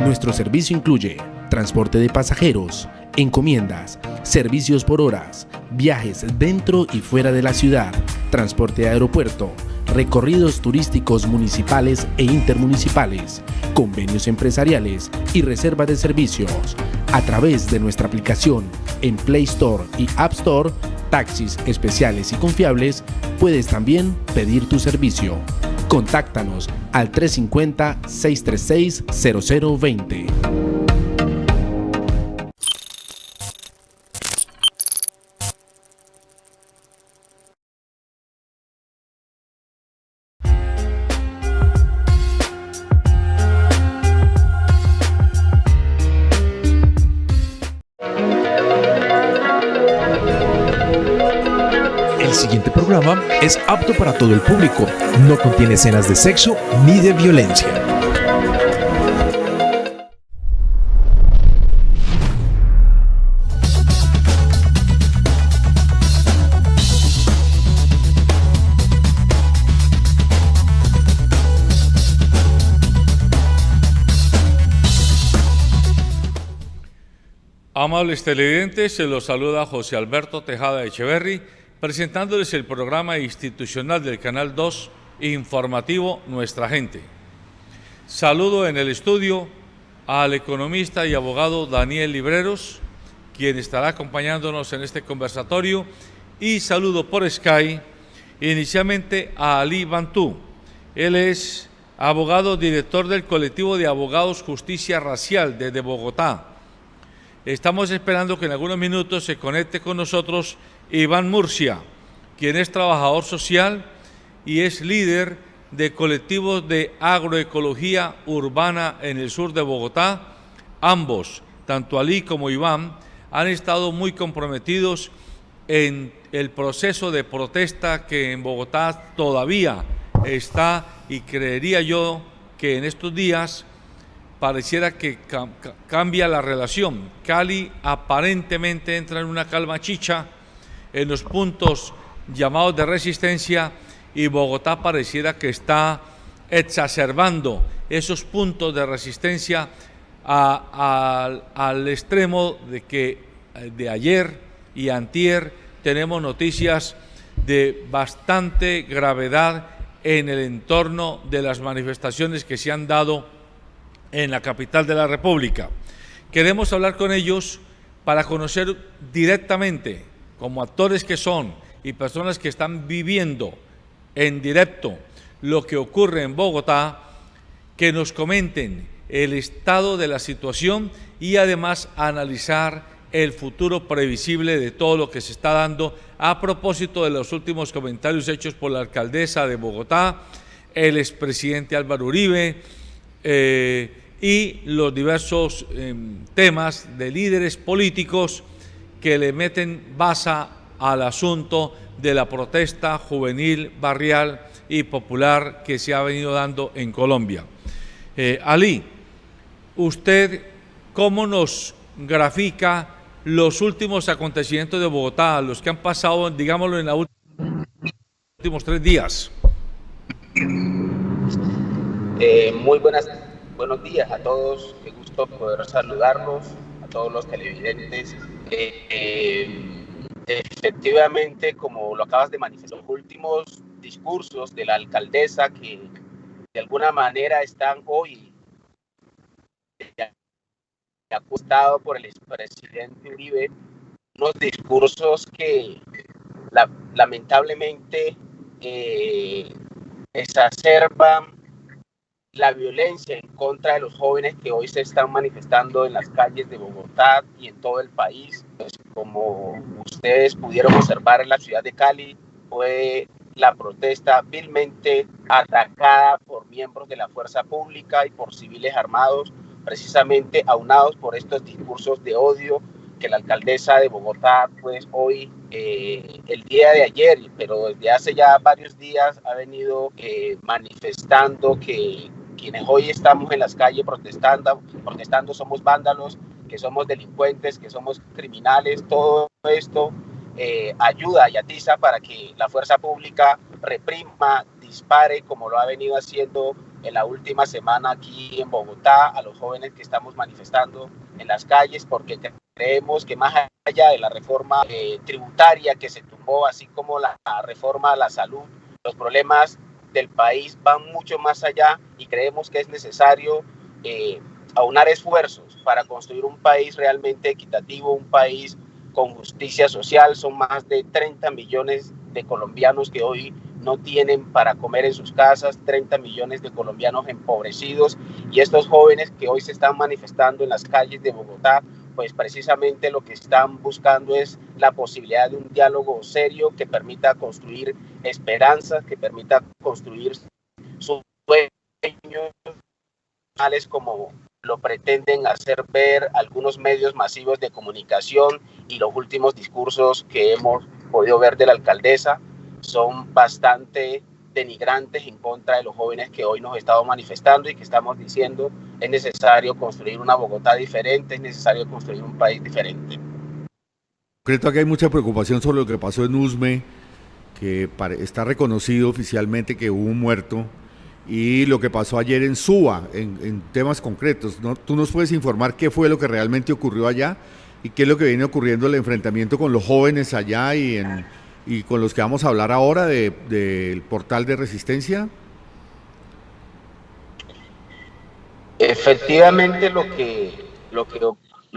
Nuestro servicio incluye transporte de pasajeros, encomiendas, servicios por horas, viajes dentro y fuera de la ciudad, transporte de aeropuerto, recorridos turísticos municipales e intermunicipales, convenios empresariales y reserva de servicios. A través de nuestra aplicación en Play Store y App Store, taxis especiales y confiables, puedes también pedir tu servicio. Contáctanos al 350-636-0020. El siguiente programa es apto para todo el público. No contiene escenas de sexo ni de violencia. Amables televidentes, se los saluda José Alberto Tejada Echeverry, presentándoles el programa institucional del Canal 2 informativo Nuestra Gente. Saludo en el estudio al economista y abogado Daniel Libreros, quien estará acompañándonos en este conversatorio, y saludo por Sky inicialmente a Ali Bantú. Él es abogado director del colectivo de abogados Justicia Racial desde Bogotá. Estamos esperando que en algunos minutos se conecte con nosotros Iván Murcia, quien es trabajador social y es líder de colectivos de agroecología urbana en el sur de Bogotá. Ambos, tanto Ali como Iván, han estado muy comprometidos en el proceso de protesta que en Bogotá todavía está, y creería yo que en estos días pareciera que cambia la relación. Cali aparentemente entra en una calma chicha en los puntos llamados de resistencia, y Bogotá pareciera que está exacerbando esos puntos de resistencia al extremo de que de ayer y antier tenemos noticias de bastante gravedad en el entorno de las manifestaciones que se han dado en la capital de la República. Queremos hablar con ellos para conocer directamente, como actores que son y personas que están viviendo en directo lo que ocurre en Bogotá, que nos comenten el estado de la situación y además analizar el futuro previsible de todo lo que se está dando a propósito de los últimos comentarios hechos por la alcaldesa de Bogotá, el expresidente Álvaro Uribe, y los diversos temas de líderes políticos que le meten baza al asunto de la protesta juvenil, barrial y popular que se ha venido dando en Colombia. Ali, usted, ¿cómo nos grafica los últimos acontecimientos de Bogotá, los que han pasado, digámoslo, en los últimos 3 días? Buenos días a todos, qué gusto poder saludarlos, a todos los televidentes. Efectivamente, como lo acabas de manifestar, los últimos discursos de la alcaldesa que de alguna manera están hoy acusados por el expresidente Uribe, unos discursos que lamentablemente exacerban la violencia en contra de los jóvenes que hoy se están manifestando en las calles de Bogotá y en todo el país. Pues, como ustedes pudieron observar en la ciudad de Cali, fue la protesta vilmente atacada por miembros de la fuerza pública y por civiles armados, precisamente aunados por estos discursos de odio que la alcaldesa de Bogotá, pues hoy, el día de ayer, pero desde hace ya varios días, ha venido manifestando que quienes hoy estamos en las calles protestando somos vándalos, que somos delincuentes, que somos criminales. Todo esto ayuda y atiza para que la fuerza pública reprima, dispare, como lo ha venido haciendo en la última semana aquí en Bogotá, a los jóvenes que estamos manifestando en las calles, porque creemos que más allá de la reforma tributaria que se tumbó, así como la reforma a la salud, los problemas del país van mucho más allá y creemos que es necesario aunar esfuerzos para construir un país realmente equitativo, un país con justicia social. Son más de 30 millones de colombianos que hoy no tienen para comer en sus casas, 30 millones de colombianos empobrecidos, y estos jóvenes que hoy se están manifestando en las calles de Bogotá, pues precisamente lo que están buscando es la posibilidad de un diálogo serio que permita construir esperanzas, que permita construir sueños, tales como lo pretenden hacer ver algunos medios masivos de comunicación, y los últimos discursos que hemos podido ver de la alcaldesa son bastante denigrantes en contra de los jóvenes que hoy nos estamos manifestando y que estamos diciendo es necesario construir una Bogotá diferente, es necesario construir un país diferente. Creo que hay mucha preocupación sobre lo que pasó en Usme, que está reconocido oficialmente que hubo un muerto, y lo que pasó ayer en Suba, en temas concretos, ¿no? ¿Tú nos puedes informar qué fue lo que realmente ocurrió allá y qué es lo que viene ocurriendo el enfrentamiento con los jóvenes allá y con los que vamos a hablar ahora del portal de resistencia? Efectivamente, lo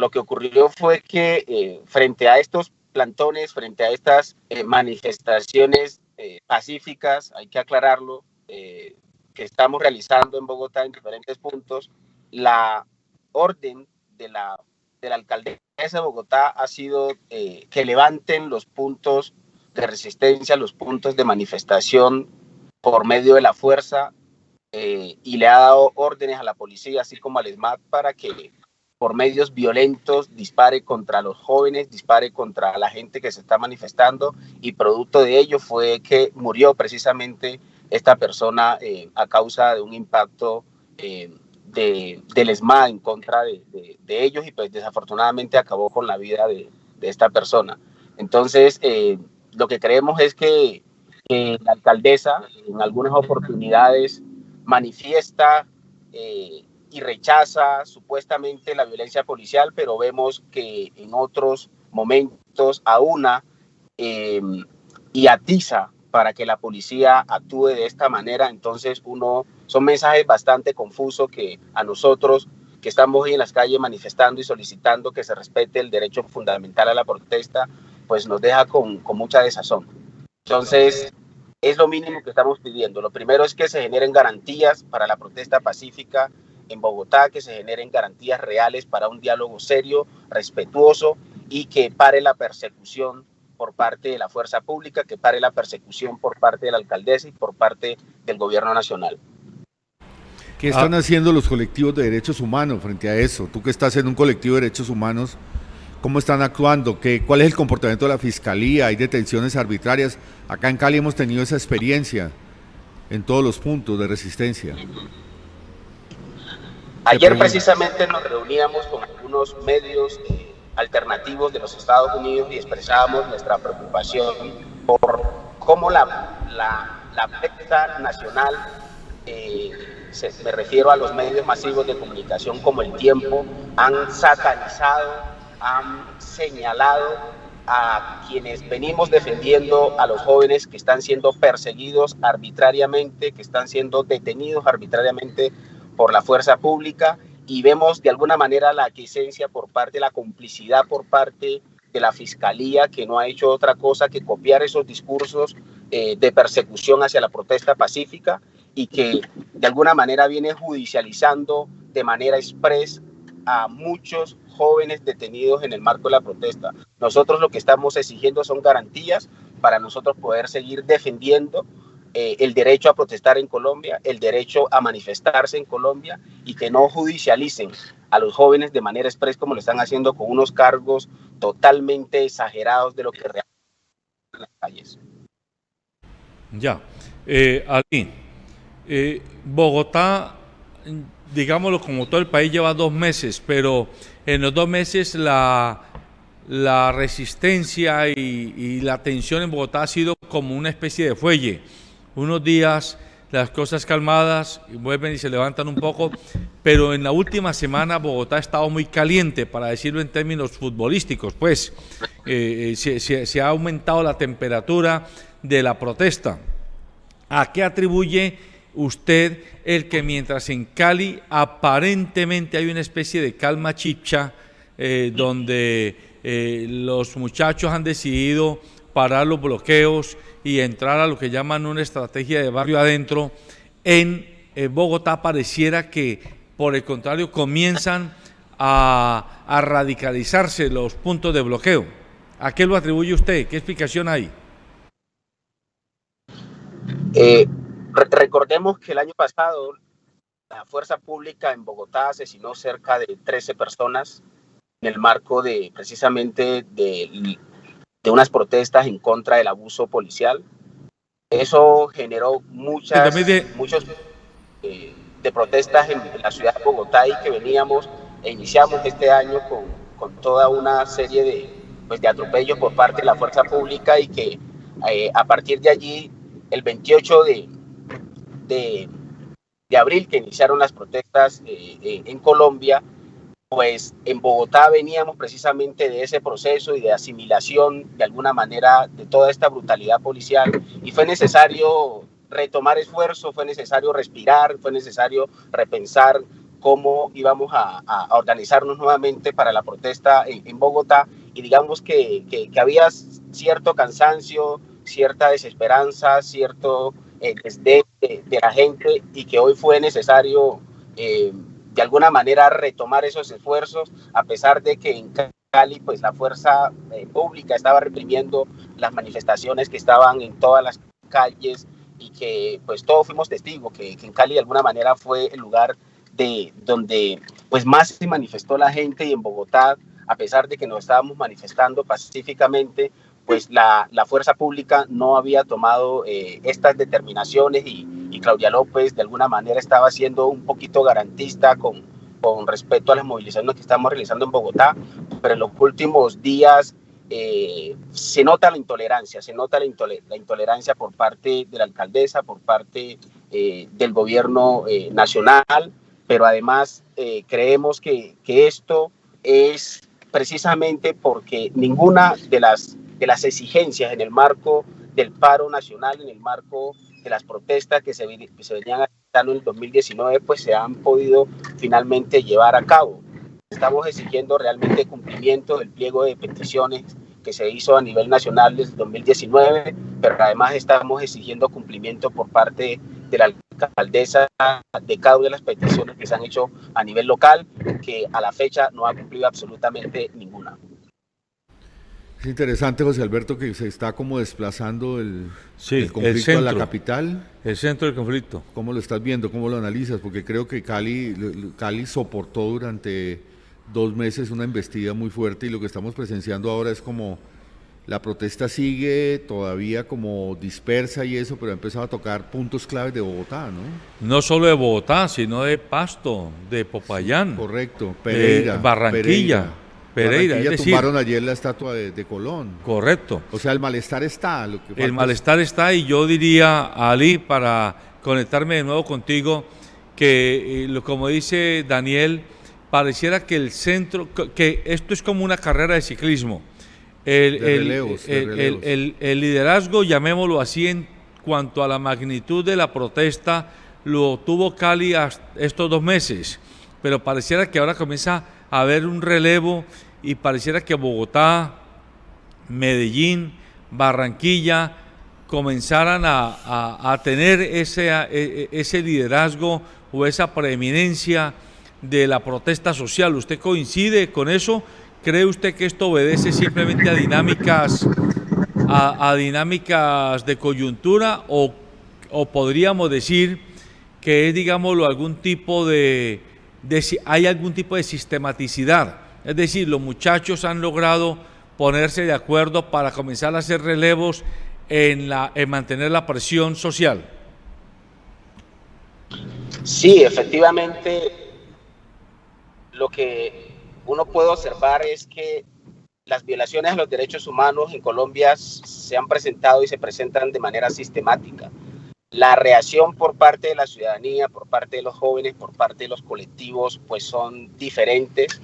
que ocurrió fue que frente a estos plantones, frente a estas manifestaciones pacíficas, hay que aclararlo, que estamos realizando en Bogotá en diferentes puntos, la orden de la alcaldesa de Bogotá ha sido que levanten los puntos de resistencia, los puntos de manifestación por medio de la fuerza, y le ha dado órdenes a la policía, así como al ESMAD, para que por medios violentos dispare contra los jóvenes, dispare contra la gente que se está manifestando, y producto de ello fue que murió precisamente esta persona a causa de un impacto del ESMAD en contra de ellos, y pues desafortunadamente acabó con la vida de esta persona. Entonces, lo que creemos es que la alcaldesa en algunas oportunidades manifiesta y rechaza supuestamente la violencia policial, pero vemos que en otros momentos aúna y atiza para que la policía actúe de esta manera. Entonces son mensajes bastante confusos que a nosotros que estamos hoy en las calles manifestando y solicitando que se respete el derecho fundamental a la protesta, pues nos deja con mucha desazón. Entonces, es lo mínimo que estamos pidiendo. Lo primero es que se generen garantías para la protesta pacífica en Bogotá, que se generen garantías reales para un diálogo serio, respetuoso, y que pare la persecución por parte de la fuerza pública, que pare la persecución por parte de la alcaldesa y por parte del gobierno nacional. ¿Qué están haciendo los colectivos de derechos humanos frente a eso? Tú que estás en un colectivo de derechos humanos, ¿cómo están actuando? ¿Cuál es el comportamiento de la fiscalía? ¿Hay detenciones arbitrarias? Acá en Cali hemos tenido esa experiencia en todos los puntos de resistencia. Ayer precisamente nos reuníamos con algunos medios alternativos de los Estados Unidos y expresábamos nuestra preocupación por cómo la prensa nacional, me refiero a los medios masivos de comunicación como El Tiempo, han satanizado, han señalado a quienes venimos defendiendo a los jóvenes que están siendo perseguidos arbitrariamente, que están siendo detenidos arbitrariamente por la fuerza pública, y vemos de alguna manera la aquiescencia por parte, la complicidad por parte de la fiscalía, que no ha hecho otra cosa que copiar esos discursos de persecución hacia la protesta pacífica, y que de alguna manera viene judicializando de manera express a muchos jóvenes detenidos en el marco de la protesta. Nosotros lo que estamos exigiendo son garantías para nosotros poder seguir defendiendo el derecho a protestar en Colombia, el derecho a manifestarse en Colombia, y que no judicialicen a los jóvenes de manera express como lo están haciendo con unos cargos totalmente exagerados de lo que realmente en las calles. Ya, Ali, Bogotá, digámoslo, como todo el país, lleva 2 meses, pero en los 2 meses la resistencia y la tensión en Bogotá ha sido como una especie de fuelle. Unos días las cosas calmadas, y vuelven y se levantan un poco, pero en la última semana Bogotá ha estado muy caliente, para decirlo en términos futbolísticos, pues se ha aumentado la temperatura de la protesta. ¿A qué atribuye usted el que mientras en Cali aparentemente hay una especie de calma chipcha, donde los muchachos han decidido parar los bloqueos y entrar a lo que llaman una estrategia de barrio adentro, en Bogotá pareciera que, por el contrario, comienzan a radicalizarse los puntos de bloqueo? ¿A qué lo atribuye usted? ¿Qué explicación hay? Recordemos que el año pasado la fuerza pública en Bogotá asesinó cerca de 13 personas en el marco de precisamente de unas protestas en contra del abuso policial. Eso generó muchos de protestas en la ciudad de Bogotá, y que veníamos e iniciamos este año con toda una serie de atropellos por parte de la fuerza pública, y que a partir de allí, el 28 de abril, que iniciaron las protestas en Colombia, pues en Bogotá veníamos precisamente de ese proceso y de asimilación de alguna manera de toda esta brutalidad policial, y fue necesario retomar esfuerzos, fue necesario respirar, fue necesario repensar cómo íbamos a organizarnos nuevamente para la protesta en Bogotá, y digamos que había cierto cansancio, cierta desesperanza, cierto desdén de la gente, y que hoy fue necesario de alguna manera retomar esos esfuerzos, a pesar de que en Cali pues la fuerza pública estaba reprimiendo las manifestaciones que estaban en todas las calles, y que pues todos fuimos testigos que en Cali de alguna manera fue el lugar donde pues más se manifestó la gente, y en Bogotá, a pesar de que nos estábamos manifestando pacíficamente, pues la fuerza pública no había tomado estas determinaciones, y Claudia López de alguna manera estaba siendo un poquito garantista con respecto a las movilizaciones que estamos realizando en Bogotá, pero en los últimos días se nota la intolerancia, la intolerancia por parte de la alcaldesa, por parte del gobierno nacional, pero además creemos que esto es precisamente porque ninguna de las exigencias en el marco del paro nacional, en el marco de las protestas que se venían realizando en el 2019, pues se han podido finalmente llevar a cabo. Estamos exigiendo realmente cumplimiento del pliego de peticiones que se hizo a nivel nacional desde 2019, pero además estamos exigiendo cumplimiento por parte de la alcaldesa de cada una de las peticiones que se han hecho a nivel local, que a la fecha no ha cumplido absolutamente ninguna. Es interesante, José Alberto, que se está como desplazando el a conflicto a la capital. El centro del conflicto. ¿Cómo lo estás viendo? ¿Cómo lo analizas? Porque creo que Cali soportó durante 2 meses una embestida muy fuerte, y lo que estamos presenciando ahora es como la protesta sigue todavía como dispersa y eso, pero ha empezado a tocar puntos claves de Bogotá, ¿no? No solo de Bogotá, sino de Pasto, de Popayán. Correcto, Pereira. Barranquilla. Pereira, es decir, tumbaron ayer la estatua de Colón. Correcto. O sea, el malestar está. El malestar está, y yo diría, Ali, para conectarme de nuevo contigo, que como dice Daniel, pareciera que el centro, que esto es como una carrera de ciclismo. El liderazgo, llamémoslo así, en cuanto a la magnitud de la protesta, lo tuvo Cali hasta estos 2 meses, pero pareciera que ahora comienza a haber un relevo, y pareciera que Bogotá, Medellín, Barranquilla comenzaran a tener ese liderazgo o esa preeminencia de la protesta social. ¿Usted coincide con eso? ¿Cree usted que esto obedece simplemente a dinámicas de coyuntura, o podríamos decir que es, digámoslo, hay algún tipo de sistematicidad? Es decir, los muchachos han logrado ponerse de acuerdo para comenzar a hacer relevos en mantener la presión social. Sí, efectivamente, lo que uno puede observar es que las violaciones a los derechos humanos en Colombia se han presentado y se presentan de manera sistemática. La reacción por parte de la ciudadanía, por parte de los jóvenes, por parte de los colectivos, pues son diferentes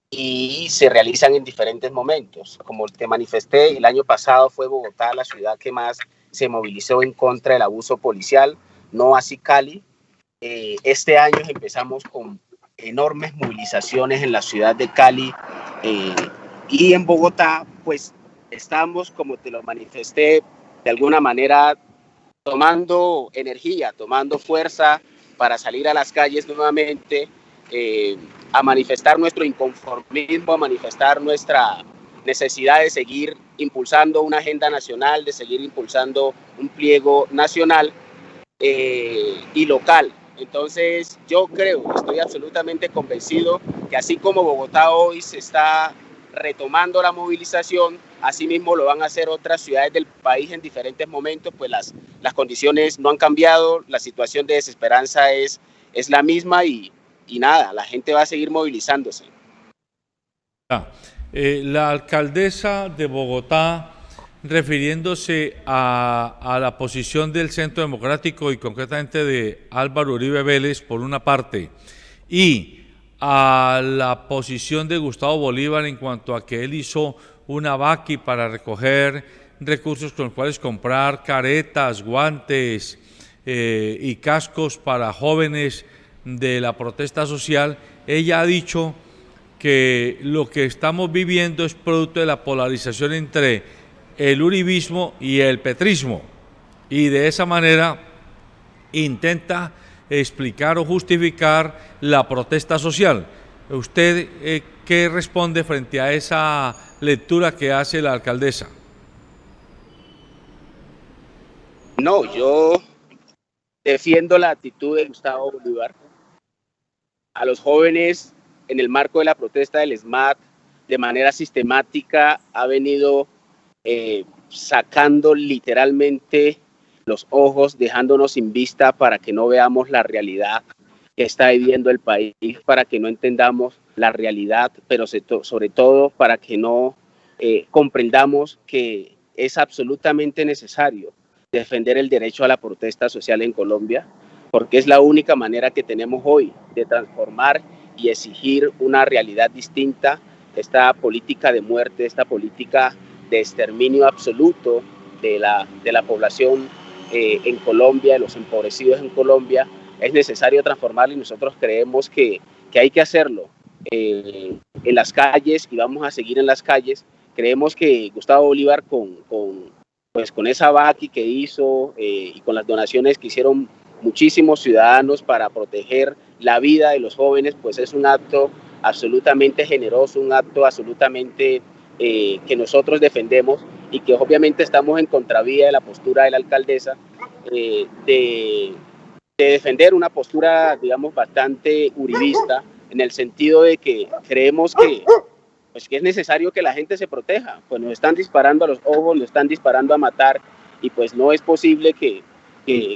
y se realizan en diferentes momentos. Como te manifesté, el año pasado fue Bogotá la ciudad que más se movilizó en contra del abuso policial, no así Cali. Este año empezamos con enormes movilizaciones en la ciudad de Cali y en Bogotá, pues estamos, como te lo manifesté, de alguna manera tomando energía, tomando fuerza para salir a las calles nuevamente, a manifestar nuestro inconformismo, a manifestar nuestra necesidad de seguir impulsando una agenda nacional, de seguir impulsando un pliego nacional y local. Entonces yo creo, estoy absolutamente convencido que así como Bogotá hoy se está retomando la movilización, asimismo lo van a hacer otras ciudades del país en diferentes momentos, pues las condiciones no han cambiado, la situación de desesperanza es la misma y nada, la gente va a seguir movilizándose. La alcaldesa de Bogotá, refiriéndose a la posición del Centro Democrático y concretamente de Álvaro Uribe Vélez por una parte y a la posición de Gustavo Bolívar en cuanto a que él hizo una vaqui para recoger recursos con los cuales comprar caretas, guantes y cascos para jóvenes de la protesta social. Ella ha dicho que lo que estamos viviendo es producto de la polarización entre el uribismo y el petrismo, y de esa manera intenta explicar o justificar la protesta social. ¿Usted qué responde frente a esa lectura que hace la alcaldesa? No, yo defiendo la actitud de Gustavo Bolívar. A los jóvenes, en el marco de la protesta del SMAT, de manera sistemática ha venido sacando literalmente los ojos, dejándonos sin vista para que no veamos la realidad que está viviendo el país, para que no entendamos la realidad, pero sobre todo para que no comprendamos que es absolutamente necesario defender el derecho a la protesta social en Colombia, porque es la única manera que tenemos hoy de transformar y exigir una realidad distinta, esta política de muerte, esta política de exterminio absoluto de la población en Colombia, de los empobrecidos en Colombia. Es necesario transformarlo y nosotros creemos que hay que hacerlo en las calles y vamos a seguir en las calles. Creemos que Gustavo Bolívar con esa vaqui que hizo y con las donaciones que hicieron muchísimos ciudadanos para proteger la vida de los jóvenes, pues es un acto absolutamente generoso, un acto absolutamente que nosotros defendemos y que obviamente estamos en contravía de la postura de la alcaldesa de defender una postura, digamos, bastante uribista, en el sentido de que creemos que es necesario que la gente se proteja, pues nos están disparando a los ojos, nos están disparando a matar y pues no es posible que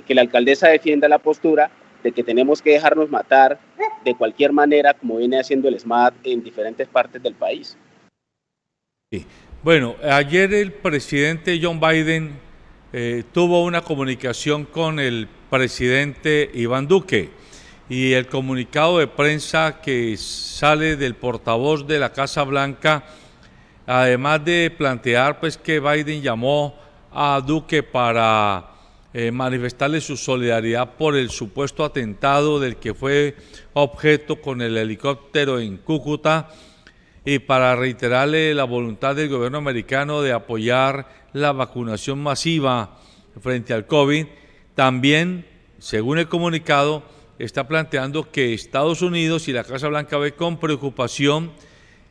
la alcaldesa defienda la postura de que tenemos que dejarnos matar de cualquier manera, como viene haciendo el SMAT en diferentes partes del país. Sí. Bueno, ayer el presidente John Biden tuvo una comunicación con el presidente Iván Duque y el comunicado de prensa que sale del portavoz de la Casa Blanca, además de plantear pues que Biden llamó a Duque para manifestarle su solidaridad por el supuesto atentado del que fue objeto con el helicóptero en Cúcuta y para reiterarle la voluntad del gobierno americano de apoyar la vacunación masiva frente al COVID. También, según el comunicado, está planteando que Estados Unidos y la Casa Blanca ve con preocupación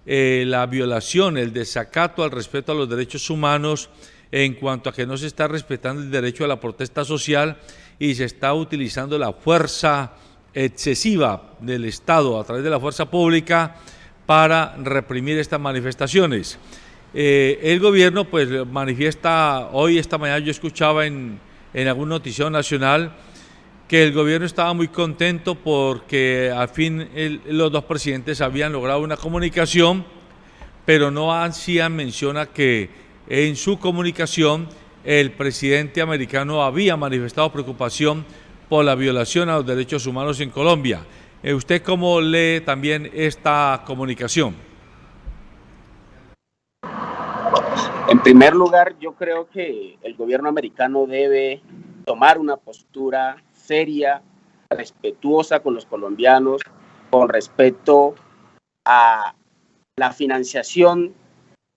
la violación, el desacato al respeto a los derechos humanos en cuanto a que no se está respetando el derecho a la protesta social y se está utilizando la fuerza excesiva del Estado a través de la fuerza pública para reprimir estas manifestaciones. El gobierno pues manifiesta, hoy esta mañana yo escuchaba en algún noticiero nacional que el gobierno estaba muy contento porque al fin los dos presidentes habían logrado una comunicación, pero no hacían mención a que en su comunicación el presidente americano había manifestado preocupación por la violación a los derechos humanos en Colombia. ¿Usted cómo lee también esta comunicación? En primer lugar, yo creo que el gobierno americano debe tomar una postura seria, respetuosa con los colombianos, con respecto a la financiación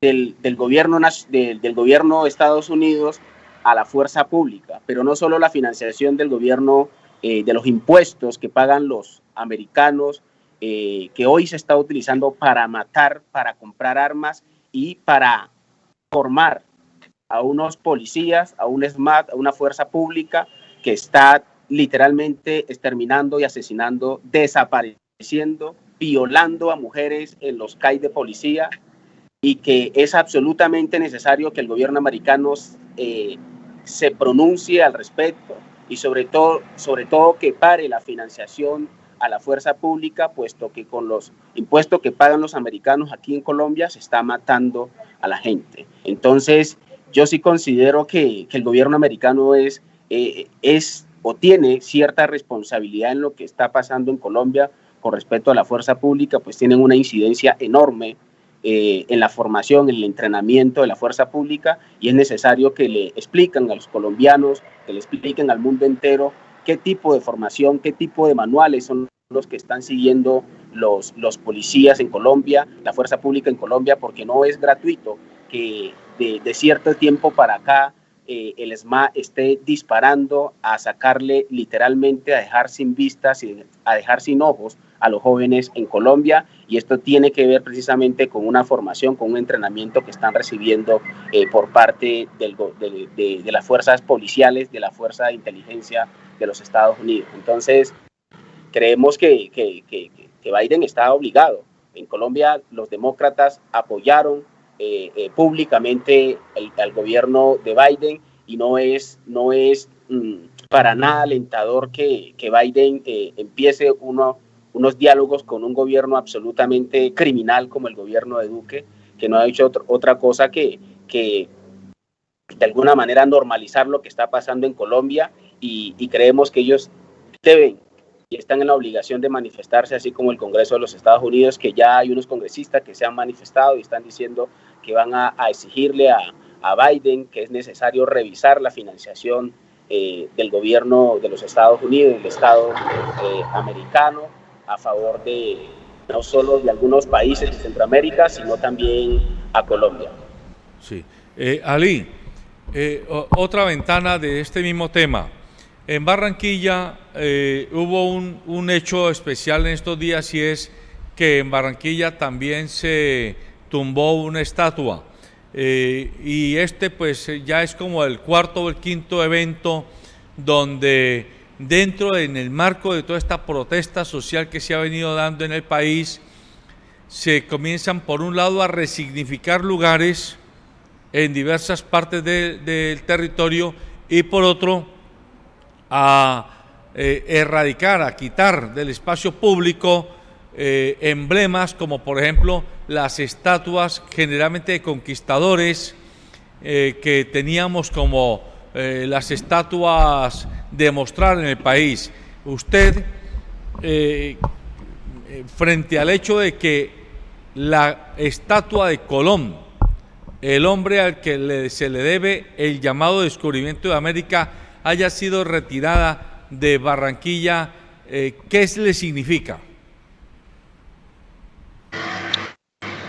del gobierno de Estados Unidos a la fuerza pública, pero no solo la financiación del gobierno de los impuestos que pagan los americanos, que hoy se está utilizando para matar, para comprar armas y para formar a unos policías, a un SMAT, a una fuerza pública que está literalmente exterminando y asesinando, desapareciendo, violando a mujeres en los CAI de policía, y que es absolutamente necesario que el gobierno americano se pronuncie al respecto y sobre todo que pare la financiación a la fuerza pública, puesto que con los impuestos que pagan los americanos aquí en Colombia se está matando a la gente. Entonces, yo sí considero que el gobierno americano es o tiene cierta responsabilidad en lo que está pasando en Colombia con respecto a la fuerza pública, pues tienen una incidencia enorme en la formación, en el entrenamiento de la fuerza pública, y es necesario que le expliquen a los colombianos, que le expliquen al mundo entero qué tipo de formación, qué tipo de manuales son los que están siguiendo los policías en Colombia, la fuerza pública en Colombia, porque no es gratuito que de cierto tiempo para acá el ESMAD esté disparando a sacarle literalmente, a dejar sin vistas, a dejar sin ojos a los jóvenes en Colombia, y esto tiene que ver precisamente con una formación, con un entrenamiento que están recibiendo por parte de las fuerzas policiales, de la fuerza de inteligencia de los Estados Unidos. Entonces, creemos que Biden está obligado. En Colombia los demócratas apoyaron públicamente al gobierno de Biden, y no es para nada alentador que Biden empiece unos diálogos con un gobierno absolutamente criminal como el gobierno de Duque, que no ha hecho otra cosa que de alguna manera normalizar lo que está pasando en Colombia, y creemos que ellos deben y están en la obligación de manifestarse, así como el Congreso de los Estados Unidos, que ya hay unos congresistas que se han manifestado y están diciendo que van a exigirle a Biden que es necesario revisar la financiación del gobierno de los Estados Unidos, del Estado americano, a favor de no solo de algunos países de Centroamérica, sino también a Colombia. Sí. Ali, otra ventana de este mismo tema. En Barranquilla hubo un hecho especial en estos días, y es que en Barranquilla también se tumbó una estatua. Y pues ya es como el cuarto o el quinto evento donde en el marco de toda esta protesta social que se ha venido dando en el país, se comienzan por un lado a resignificar lugares en diversas partes del territorio, y por otro a erradicar, a quitar del espacio público emblemas como por ejemplo las estatuas generalmente de conquistadores que teníamos como las estatuas de mostrar en el país. Usted, frente al hecho de que la estatua de Colón, el hombre al que se le debe el llamado descubrimiento de América, haya sido retirada de Barranquilla, ¿qué le significa?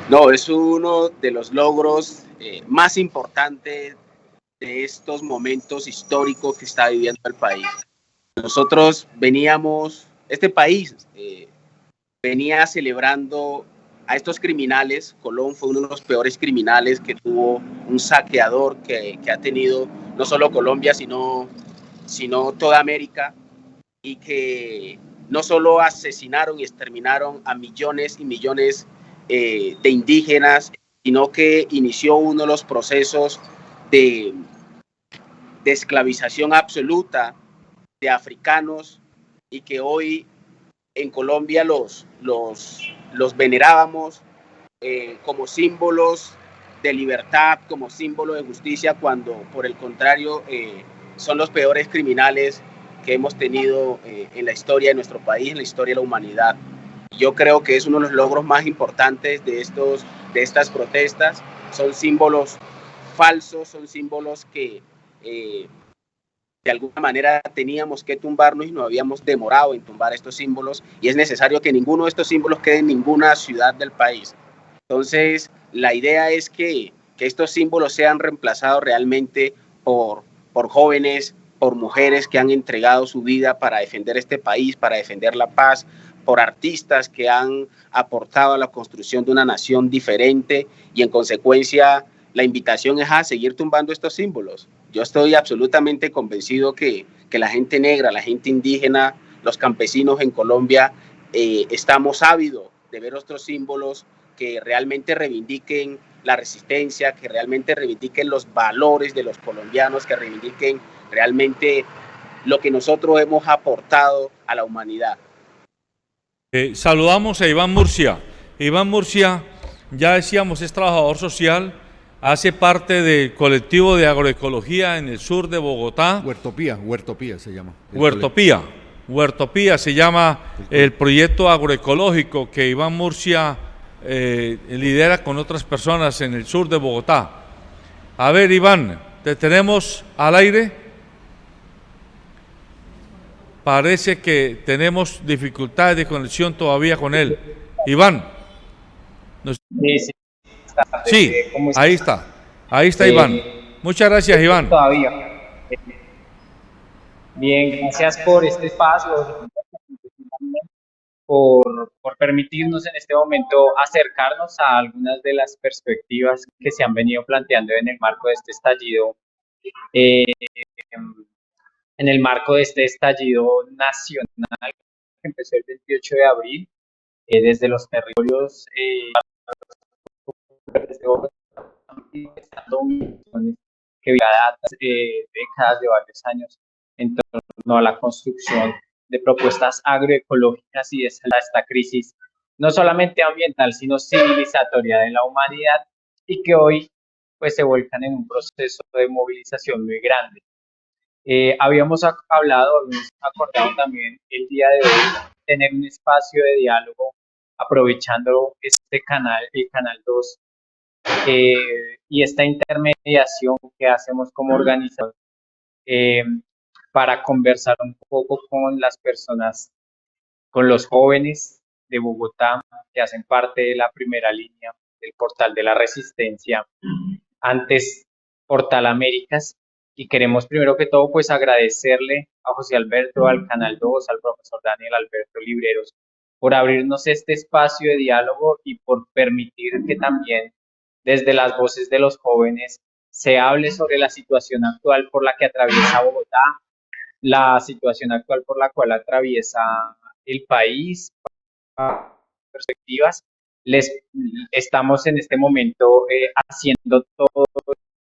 No, es uno de los logros más importantes de estos momentos históricos que está viviendo el país. Nosotros este país venía celebrando a estos criminales. Colón fue uno de los peores criminales que tuvo, un saqueador que ha tenido no solo Colombia, sino toda América, y que no solo asesinaron y exterminaron a millones y millones de indígenas, sino que inició uno de los procesos de esclavización absoluta de africanos, y que hoy en Colombia los venerábamos como símbolos de libertad, como símbolo de justicia, cuando por el contrario son los peores criminales que hemos tenido en la historia de nuestro país, en la historia de la humanidad. Yo creo que es uno de los logros más importantes de estas protestas. Son símbolos falsos, son símbolos que de alguna manera teníamos que tumbarnos y nos habíamos demorado en tumbar estos símbolos, y es necesario que ninguno de estos símbolos quede en ninguna ciudad del país. Entonces, la idea es que estos símbolos sean reemplazados realmente por jóvenes, por mujeres que han entregado su vida para defender este país, para defender la paz, por artistas que han aportado a la construcción de una nación diferente, y en consecuencia la invitación es a seguir tumbando estos símbolos. Yo estoy absolutamente convencido que la gente negra, la gente indígena, los campesinos en Colombia estamos ávidos de ver otros símbolos que realmente reivindiquen la resistencia, que realmente reivindiquen los valores de los colombianos, que reivindiquen realmente lo que nosotros hemos aportado a la humanidad. Saludamos a Iván Murcia. Iván Murcia, ya decíamos, es trabajador social, hace parte del colectivo de agroecología en el sur de Bogotá. Huertopía se llama. Huertopía se llama el proyecto agroecológico que Iván Murcia lidera con otras personas en el sur de Bogotá. A ver, Iván, ¿te tenemos al aire? Parece que tenemos dificultades de conexión todavía con él. Iván. Sí, ahí está Iván. Muchas gracias, Iván. Todavía. Bien, gracias por este espacio, por permitirnos en este momento acercarnos a algunas de las perspectivas que se han venido planteando en el marco de este estallido, en el marco de este estallido nacional que empezó el 28 de abril, desde los territorios que décadas de varios años en torno a la construcción de propuestas agroecológicas y de esta crisis, no solamente ambiental, sino civilizatoria de la humanidad, y que hoy pues se vuelcan en un proceso de movilización muy grande. Habíamos acordado también el día de hoy tener un espacio de diálogo aprovechando este canal, el canal 2, y esta intermediación que hacemos como organización para conversar un poco con las personas, con los jóvenes de Bogotá que hacen parte de la primera línea del Portal de la Resistencia, antes Portal Américas, y queremos primero que todo pues agradecerle a José Alberto, al Canal 2, al profesor Daniel Alberto Libreros, por abrirnos este espacio de diálogo y por permitir que también desde las voces de los jóvenes se hable sobre la situación actual por la que atraviesa Bogotá, la situación actual por la cual atraviesa el país, perspectivas. Estamos en este momento haciendo todo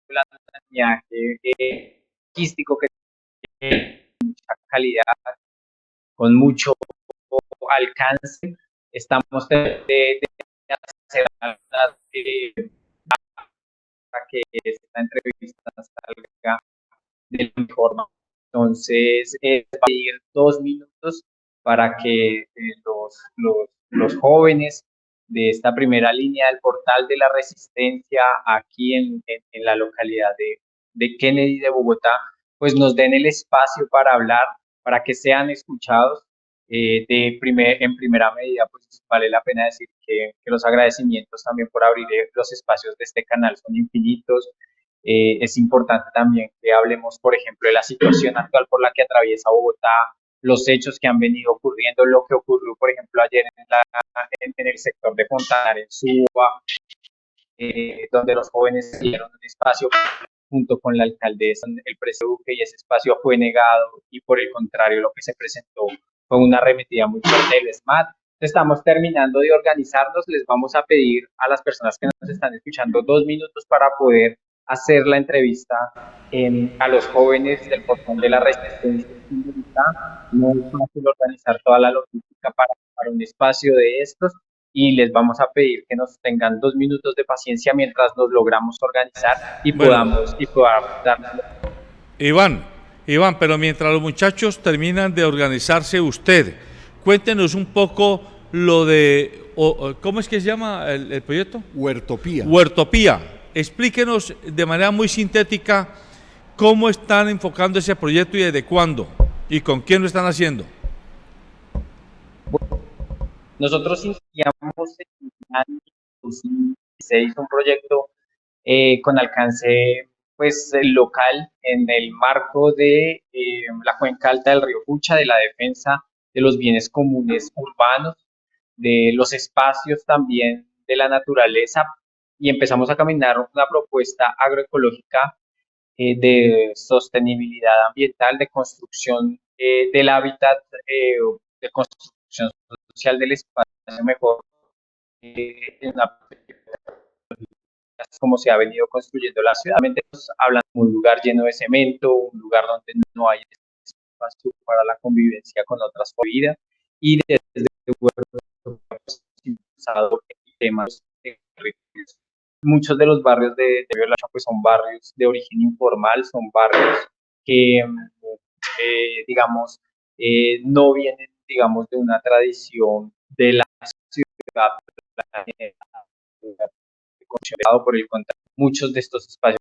el andamiaje logístico que tiene mucha calidad, con mucho alcance. Estamos de hacer para que esta entrevista salga de la mejor manera. Entonces, va a ir 2 minutos para que los jóvenes de esta primera línea del Portal de la Resistencia aquí en la localidad de Kennedy de Bogotá, pues nos den el espacio para hablar, para que sean escuchados. En primera medida, pues vale la pena decir que los agradecimientos también por abrir los espacios de este canal son infinitos. Es importante también que hablemos, por ejemplo, de la situación actual por la que atraviesa Bogotá, los hechos que han venido ocurriendo, lo que ocurrió, por ejemplo, ayer en el sector de Fontanar, en Suba, donde los jóvenes dieron un espacio junto con la alcaldesa, el presidente Duque, y ese espacio fue negado, y por el contrario, lo que se presentó fue una arremetida muy fuerte del ESMAD. Estamos terminando de organizarnos. Les vamos a pedir a las personas que nos están escuchando 2 minutos para poder hacer la entrevista a los jóvenes del Portal de la Resistencia. No es fácil organizar toda la logística para un espacio de estos, y les vamos a pedir que nos tengan 2 minutos de paciencia mientras nos logramos organizar y Bueno, podamos dar. Iván, Iván, pero mientras los muchachos terminan de organizarse, usted, cuéntenos un poco lo de, ¿cómo es que se llama el proyecto? Huertopía. Huertopía. Explíquenos de manera muy sintética cómo están enfocando ese proyecto y desde cuándo y con quién lo están haciendo. Nosotros iniciamos en el año 2016 un proyecto con alcance pues local en el marco de la cuenca alta del río Pucha, de la defensa de los bienes comunes urbanos, de los espacios también de la naturaleza, y empezamos a caminar una propuesta agroecológica de sostenibilidad ambiental, de construcción del hábitat, de construcción social del espacio mejor, en una como se ha venido construyendo la ciudad. Hablan de un lugar lleno de cemento, un lugar donde no hay espacio para la convivencia con otras vidas, y desde temas de muchos de los barrios de Biolacha pues son barrios de origen informal, son barrios que digamos no vienen digamos de una tradición de la ciudad, por el contrario, muchos de estos espacios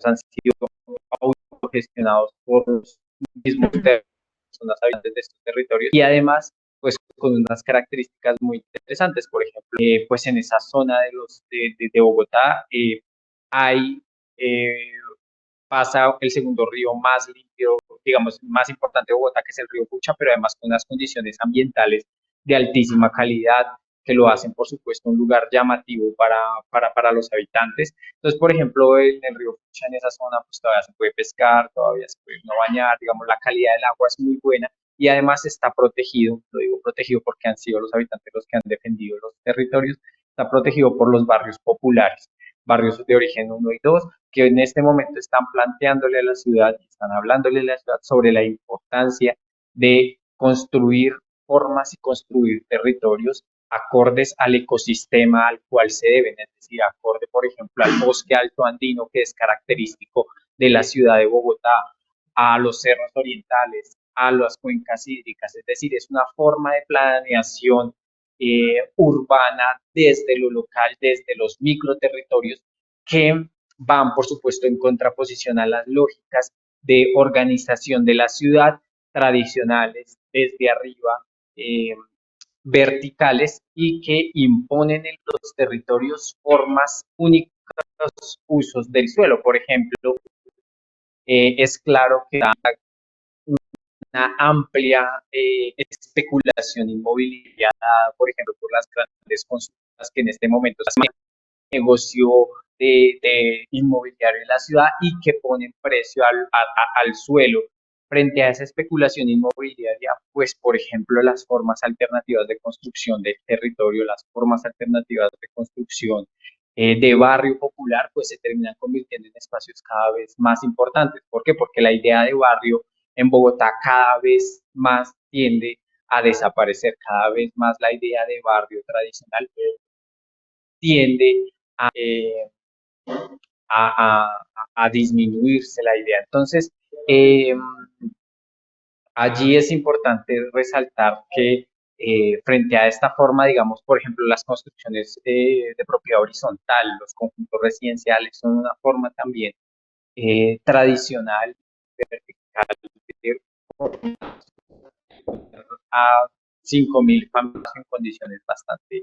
han sido autogestionados por los mismos personas habitantes de estos territorios, y además pues con unas características muy interesantes. Por ejemplo, pues en esa zona de Bogotá hay pasa el segundo río más limpio, digamos, más importante de Bogotá, que es el río Pucha, pero además con unas condiciones ambientales de altísima calidad, que lo hacen, por supuesto, un lugar llamativo para los habitantes. Entonces, por ejemplo, en el río Pucha, en esa zona, pues todavía se puede pescar, todavía se puede no bañar, digamos, la calidad del agua es muy buena, y además está protegido, lo digo protegido porque han sido los habitantes los que han defendido los territorios, está protegido por los barrios populares, barrios de origen 1 y 2, que en este momento están planteándole a la ciudad, están hablándole a la ciudad sobre la importancia de construir formas y construir territorios acordes al ecosistema al cual se deben, es decir, acorde, por ejemplo, al bosque alto andino, que es característico de la ciudad de Bogotá, a los cerros orientales, a las cuencas hídricas, es decir, es una forma de planeación urbana desde lo local, desde los microterritorios, que van, por supuesto, en contraposición a las lógicas de organización de la ciudad tradicionales desde arriba, verticales, y que imponen en los territorios formas únicas, usos del suelo. Por ejemplo, es claro que una amplia especulación inmobiliaria, por ejemplo, por las grandes consultas que en este momento se negocio de inmobiliario en la ciudad y que ponen precio al suelo. Frente a esa especulación inmobiliaria, pues, por ejemplo, las formas alternativas de construcción del territorio, las formas alternativas de construcción de barrio popular, pues se terminan convirtiendo en espacios cada vez más importantes. ¿Por qué? Porque la idea de barrio en Bogotá cada vez más tiende a desaparecer, cada vez más la idea de barrio tradicional tiende a disminuirse la idea. Entonces, allí es importante resaltar que frente a esta forma, digamos, por ejemplo, las construcciones de propiedad horizontal, los conjuntos residenciales, son una forma también tradicional, vertical, a 5.000 familias en condiciones bastante,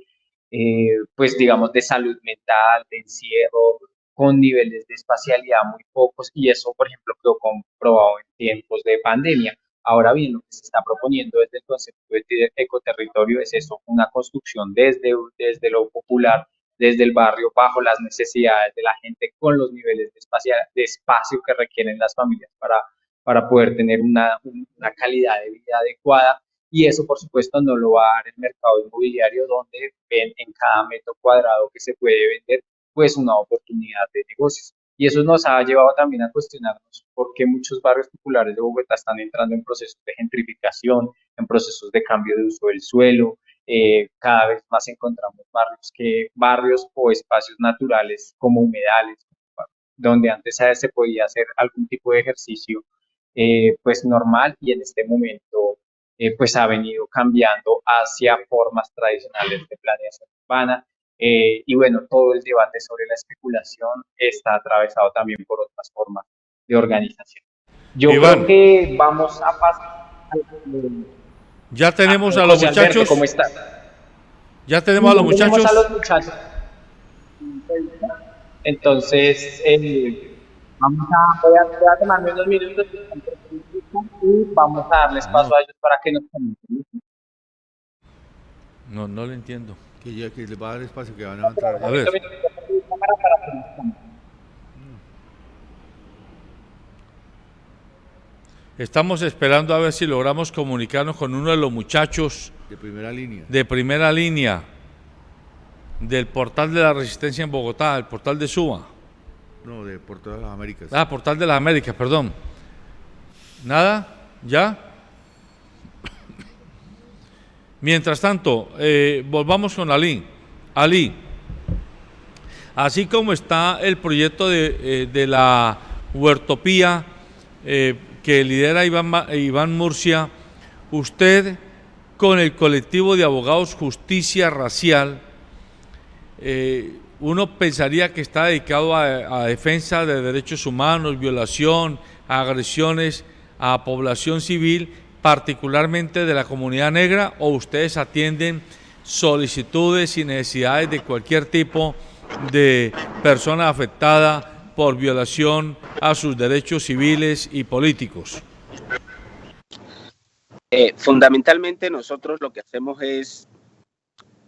pues digamos, de salud mental, de encierro, con niveles de espacialidad muy pocos, y eso, por ejemplo, quedó comprobado en tiempos de pandemia. Ahora bien, lo que se está proponiendo desde el concepto de ecoterritorio es eso, una construcción desde lo popular, desde el barrio, bajo las necesidades de la gente, con los niveles de espacio que requieren las familias para poder tener una calidad de vida adecuada. Y eso, por supuesto, no lo va a dar el mercado inmobiliario, donde ven en cada metro cuadrado que se puede vender, pues una oportunidad de negocios. Y eso nos ha llevado también a cuestionarnos por qué muchos barrios populares de Bogotá están entrando en procesos de gentrificación, en procesos de cambio de uso del suelo, cada vez más encontramos barrios o espacios naturales como humedales, donde antes se podía hacer algún tipo de ejercicio pues normal, y en este momento pues ha venido cambiando hacia formas tradicionales de planeación urbana. Y bueno, todo el debate sobre la especulación está atravesado también por otras formas de organización. Yo Iván, creo que vamos a pasar ya tenemos a los José Alberto, muchachos. ¿cómo estás? Ya tenemos a los Tenemos muchachos. a los muchachos. Entonces, voy a tomarme unos minutos y vamos a darles paso a ellos para que nos comenten. No, no le entiendo. Que ya que les va a dar espacio, que van a entrar. A ver. Estamos esperando a ver si logramos comunicarnos con uno de los muchachos De primera línea. de primera línea del Portal de la Resistencia en Bogotá, el Portal de Suba. No, de por todas las Américas. Ah, Portal de las Américas, perdón. ¿Nada? ¿Ya? Mientras tanto, volvamos con Ali. Ali, así como está el proyecto de la Huertopía que lidera Iván Murcia, usted con el colectivo de abogados Justicia Racial, uno pensaría que está dedicado a defensa de derechos humanos, violación, agresiones a población civil, particularmente de la comunidad negra, o ustedes atienden solicitudes y necesidades de cualquier tipo de persona afectada por violación a sus derechos civiles y políticos. Fundamentalmente nosotros lo que hacemos es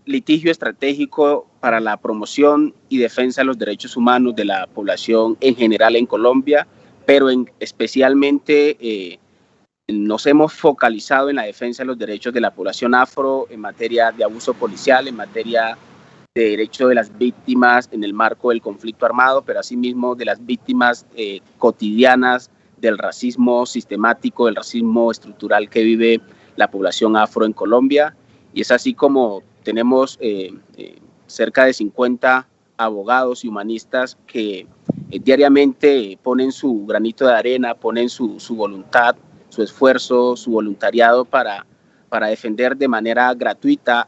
litigio estratégico para la promoción y defensa de los derechos humanos de la población en general en Colombia, pero especialmente nos hemos focalizado en la defensa de los derechos de la población afro en materia de abuso policial, en materia de derecho de las víctimas en el marco del conflicto armado, pero asimismo de las víctimas cotidianas del racismo sistemático, del racismo estructural que vive la población afro en Colombia. Y es así como tenemos cerca de 50 abogados y humanistas que diariamente ponen su granito de arena, ponen su voluntad, su esfuerzo, su voluntariado para defender de manera gratuita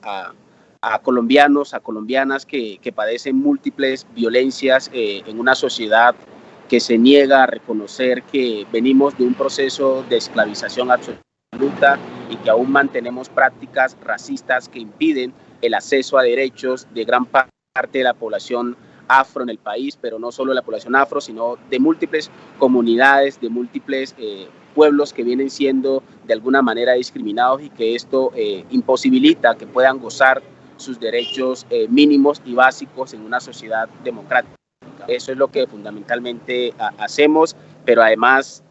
a colombianos, a colombianas que padecen múltiples violencias en una sociedad que se niega a reconocer que venimos de un proceso de esclavización absoluta y que aún mantenemos prácticas racistas que impiden el acceso a derechos de gran parte de la población afro en el país, pero no solo de la población afro, sino de múltiples comunidades, de múltiples pueblos que vienen siendo de alguna manera discriminados, y que esto imposibilita que puedan gozar sus derechos mínimos y básicos en una sociedad democrática. Eso es lo que fundamentalmente hacemos, pero además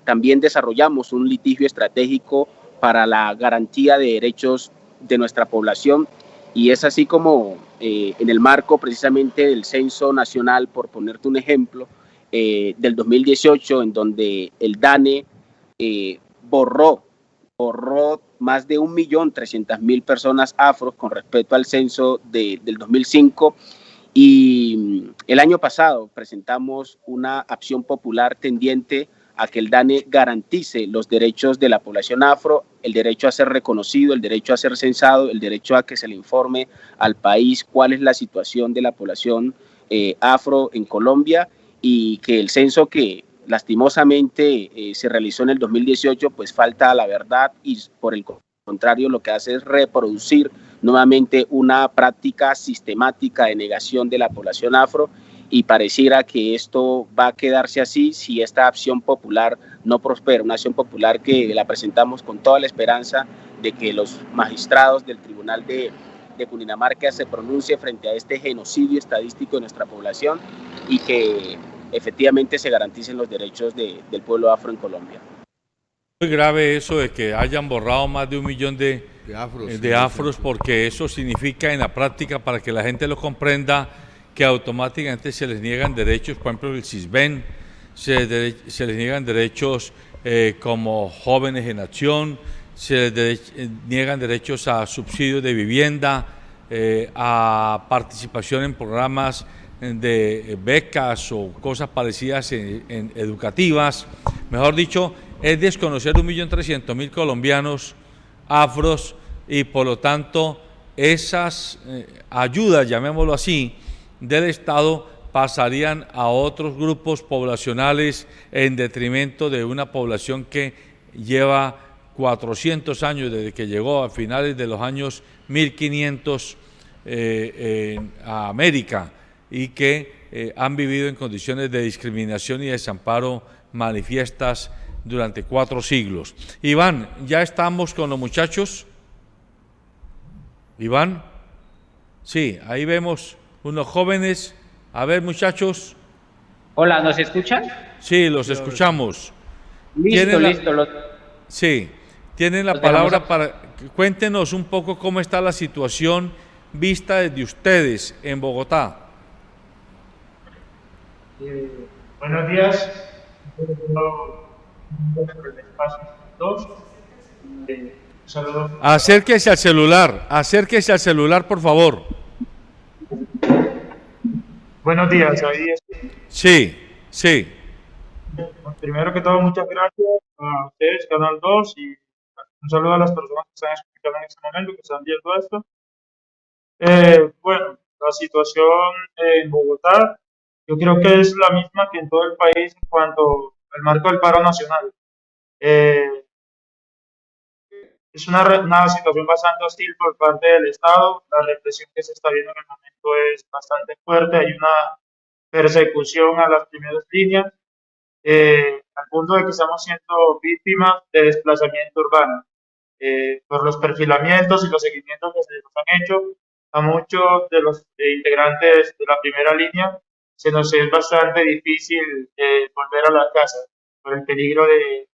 también desarrollamos un litigio estratégico para la garantía de derechos de nuestra población, y es así como en el marco precisamente del Censo Nacional, por ponerte un ejemplo, del 2018, en donde el DANE borró más de 1.300.000 personas afros con respecto al censo del 2005, y el año pasado presentamos una acción popular tendiente a que el DANE garantice los derechos de la población afro, el derecho a ser reconocido, el derecho a ser censado, el derecho a que se le informe al país cuál es la situación de la población afro en Colombia, y que el censo que lastimosamente se realizó en el 2018 pues falta a la verdad, y por el contrario lo que hace es reproducir nuevamente una práctica sistemática de negación de la población afro, y pareciera que esto va a quedarse así si esta acción popular no prospera, una acción popular que la presentamos con toda la esperanza de que los magistrados del Tribunal de Cundinamarca se pronuncie frente a este genocidio estadístico de nuestra población, y que efectivamente se garanticen los derechos del pueblo afro en Colombia. Muy grave eso de que hayan borrado más de 1 millón de afros, porque eso significa en la práctica, para que la gente lo comprenda, que automáticamente se les niegan derechos, por ejemplo el CISBEN, se les niegan derechos como Jóvenes en Acción, se les niegan derechos a subsidios de vivienda, a participación en programas de becas o cosas parecidas en educativas. Mejor dicho, es desconocer 1.300.000 colombianos afros y por lo tanto esas ayudas, llamémoslo así, del Estado pasarían a otros grupos poblacionales en detrimento de una población que lleva 400 años desde que llegó a finales de los años 1500 a América y que han vivido en condiciones de discriminación y desamparo manifiestas durante 4 siglos. Iván, ya estamos con los muchachos. Iván, sí, ahí vemos unos jóvenes. A ver, muchachos. Hola, ¿nos escuchan? Sí, los escuchamos. Listo. Sí, tienen la palabra para... Cuéntenos un poco cómo está la situación vista desde ustedes en Bogotá. Buenos días. Saludos. Acérquese al celular, por favor. Buenos días, ahí estoy. Sí. Primero que todo, muchas gracias a ustedes, Canal 2, y un saludo a las personas que están escuchando en este momento, que están viendo esto. Bueno, la situación en Bogotá, yo creo que es la misma que en todo el país en cuanto al marco del paro nacional. Es una situación bastante hostil por parte del Estado. La represión que se está viendo en el momento es bastante fuerte. Hay una persecución a las primeras líneas, al punto de que estamos siendo víctimas de desplazamiento urbano. Por los perfilamientos y los seguimientos que se nos han hecho a muchos de los integrantes de la primera línea, se nos es bastante difícil volver a la casa por el peligro en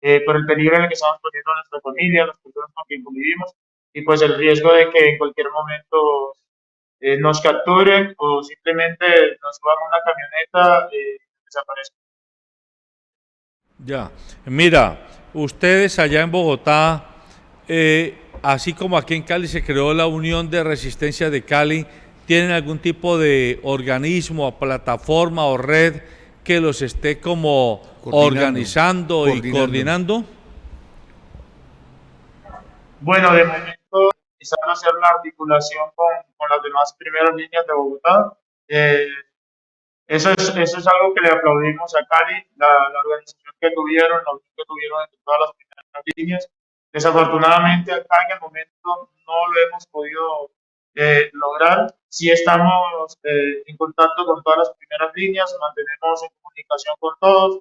el que estamos poniendo a nuestra familia, las personas con quien convivimos, y pues el riesgo de que en cualquier momento nos capturen o simplemente nos suban a una camioneta y desaparezcan. Ya, mira, ustedes allá en Bogotá, así como aquí en Cali se creó la Unión de Resistencia de Cali, ¿tienen algún tipo de organismo, plataforma o red que los esté como organizando y coordinando? Bueno, de momento empezaron a hacer la articulación con las demás primeras líneas de Bogotá. Eso es algo que le aplaudimos a Cali, la organización que tuvieron, la unión que tuvieron entre todas las primeras líneas. Desafortunadamente acá en el momento no lo hemos podido lograr. Sí estamos en contacto con todas las primeras líneas, mantenemos en comunicación con todos,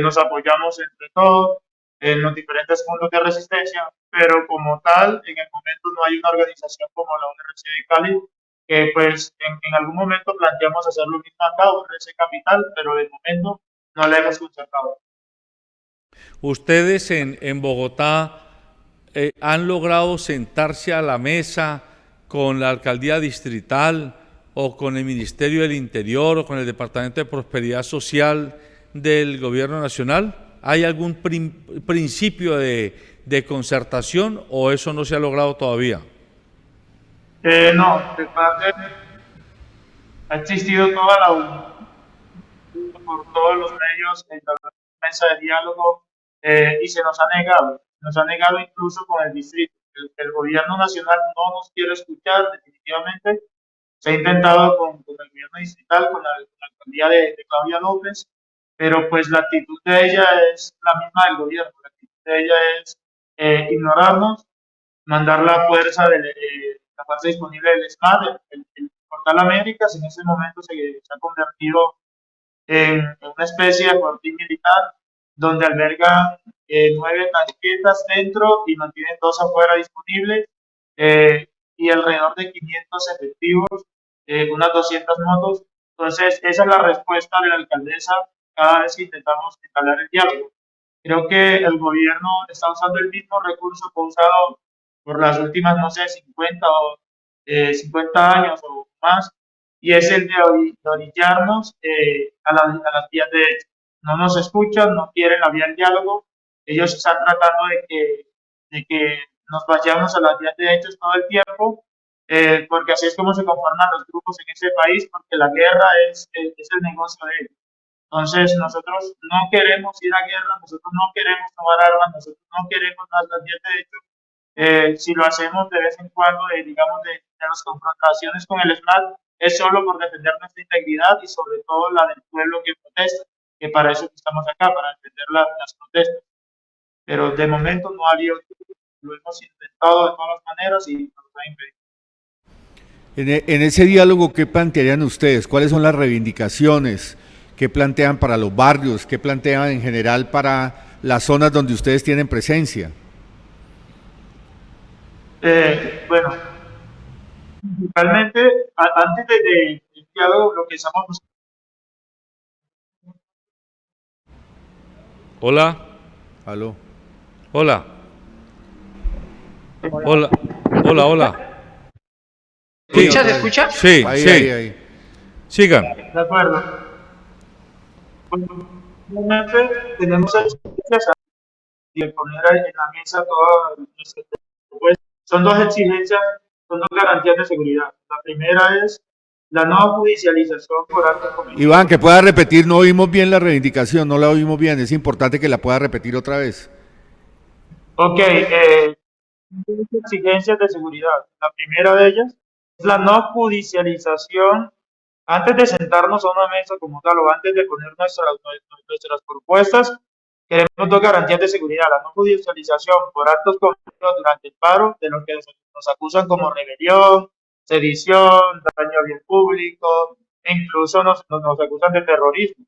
nos apoyamos entre todos en los diferentes puntos de resistencia, pero como tal, en el momento no hay una organización como la UNRC de Cali, que pues en algún momento planteamos hacer lo mismo acá, UNRC Capital, pero de momento no la hemos concertado. Ustedes en Bogotá han logrado sentarse a la mesa con la alcaldía distrital o con el Ministerio del Interior o con el Departamento de Prosperidad Social del Gobierno Nacional. ¿Hay algún principio de concertación o eso no se ha logrado todavía? No, de parte ha existido toda la unión por todos los medios en la mesa de diálogo y se nos ha negado incluso con el distrito. El gobierno nacional no nos quiere escuchar definitivamente. Se ha intentado con el gobierno distrital, con la alcaldía de Claudia López, pero pues la actitud de ella es la misma del gobierno. La actitud de ella es ignorarnos, mandar la fuerza disponible del SMAT, el Portal Américas, en ese momento se ha convertido en una especie de fortín militar donde albergan 9 tanquetas dentro y mantienen 2 afuera disponibles y alrededor de 500 efectivos, unas 200 motos. Entonces, esa es la respuesta de la alcaldesa cada vez que intentamos instalar el diálogo. Creo que el gobierno está usando el mismo recurso que ha usado por las últimas, no sé, 50 o 50 años o más, y es el de orillarnos a las vías de hecho. No nos escuchan, no quieren la vía del diálogo. Ellos están tratando de que de que nos vayamos a las vías de hechos todo el tiempo, porque así es como se conforman los grupos en ese país, porque la guerra es el negocio de ellos. Entonces, nosotros no queremos ir a guerra, nosotros no queremos tomar armas, nosotros no queremos las vías de hecho. Si lo hacemos de vez en cuando, digamos, de las confrontaciones con el SMAT, es solo por defender nuestra integridad y sobre todo la del pueblo que protesta, que para eso estamos acá, para defender las protestas. Pero de momento no ha habido, lo hemos intentado de todas las maneras y nos ha impedido. En ese diálogo, ¿qué plantearían ustedes? ¿Cuáles son las reivindicaciones? ¿Qué plantean para los barrios? ¿Qué plantean en general para las zonas donde ustedes tienen presencia? Bueno, realmente, antes del diálogo, lo que estamos buscando. Hola. Aló. Hola. Hola. Hola, hola. ¿Se escucha? Sí, Ahí, sí. ahí. Sigan. De acuerdo. Bueno, realmente tenemos exigencias de poner en la mesa todas nuestras propuestas. Son dos exigencias, son dos garantías de seguridad. La primera es la no judicialización por actos cometidos. Iván, que pueda repetir, no oímos bien la reivindicación, no la oímos bien, es importante que la pueda repetir otra vez. Ok, dos exigencias de seguridad. La primera de ellas es la no judicialización. Antes de sentarnos a una mesa como tal o antes de poner nuestras propuestas, queremos dos garantías de seguridad. La no judicialización por actos cometidos durante el paro, de los que nos acusan como rebelión, sedición, daño al bien público, e incluso nos acusan de terrorismo.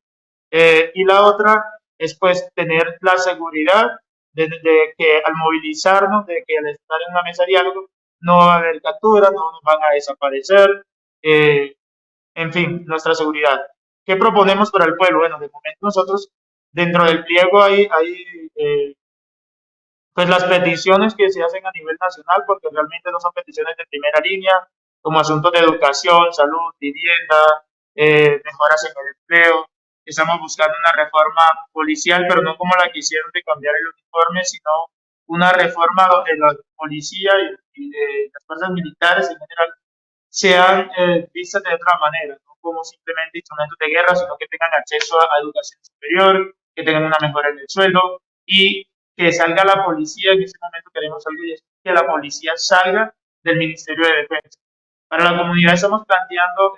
Y la otra es pues tener la seguridad de que al movilizarnos, de que al estar en una mesa de diálogo, no va a haber captura, no nos van a desaparecer. En fin, nuestra seguridad. ¿Qué proponemos para el pueblo? Bueno, de momento nosotros dentro del pliego hay pues las peticiones que se hacen a nivel nacional, porque realmente no son peticiones de primera línea, como asuntos de educación, salud, vivienda, mejoras en el empleo. Estamos buscando una reforma policial, pero no como la que hicieron de cambiar el uniforme, sino una reforma donde la policía y las fuerzas militares en general sean vistas de otra manera, no como simplemente instrumentos de guerra, sino que tengan acceso a educación superior, que tengan una mejora en el sueldo y que salga la policía. En ese momento queremos algo y es que la policía salga del Ministerio de Defensa. Para la comunidad hemos planteado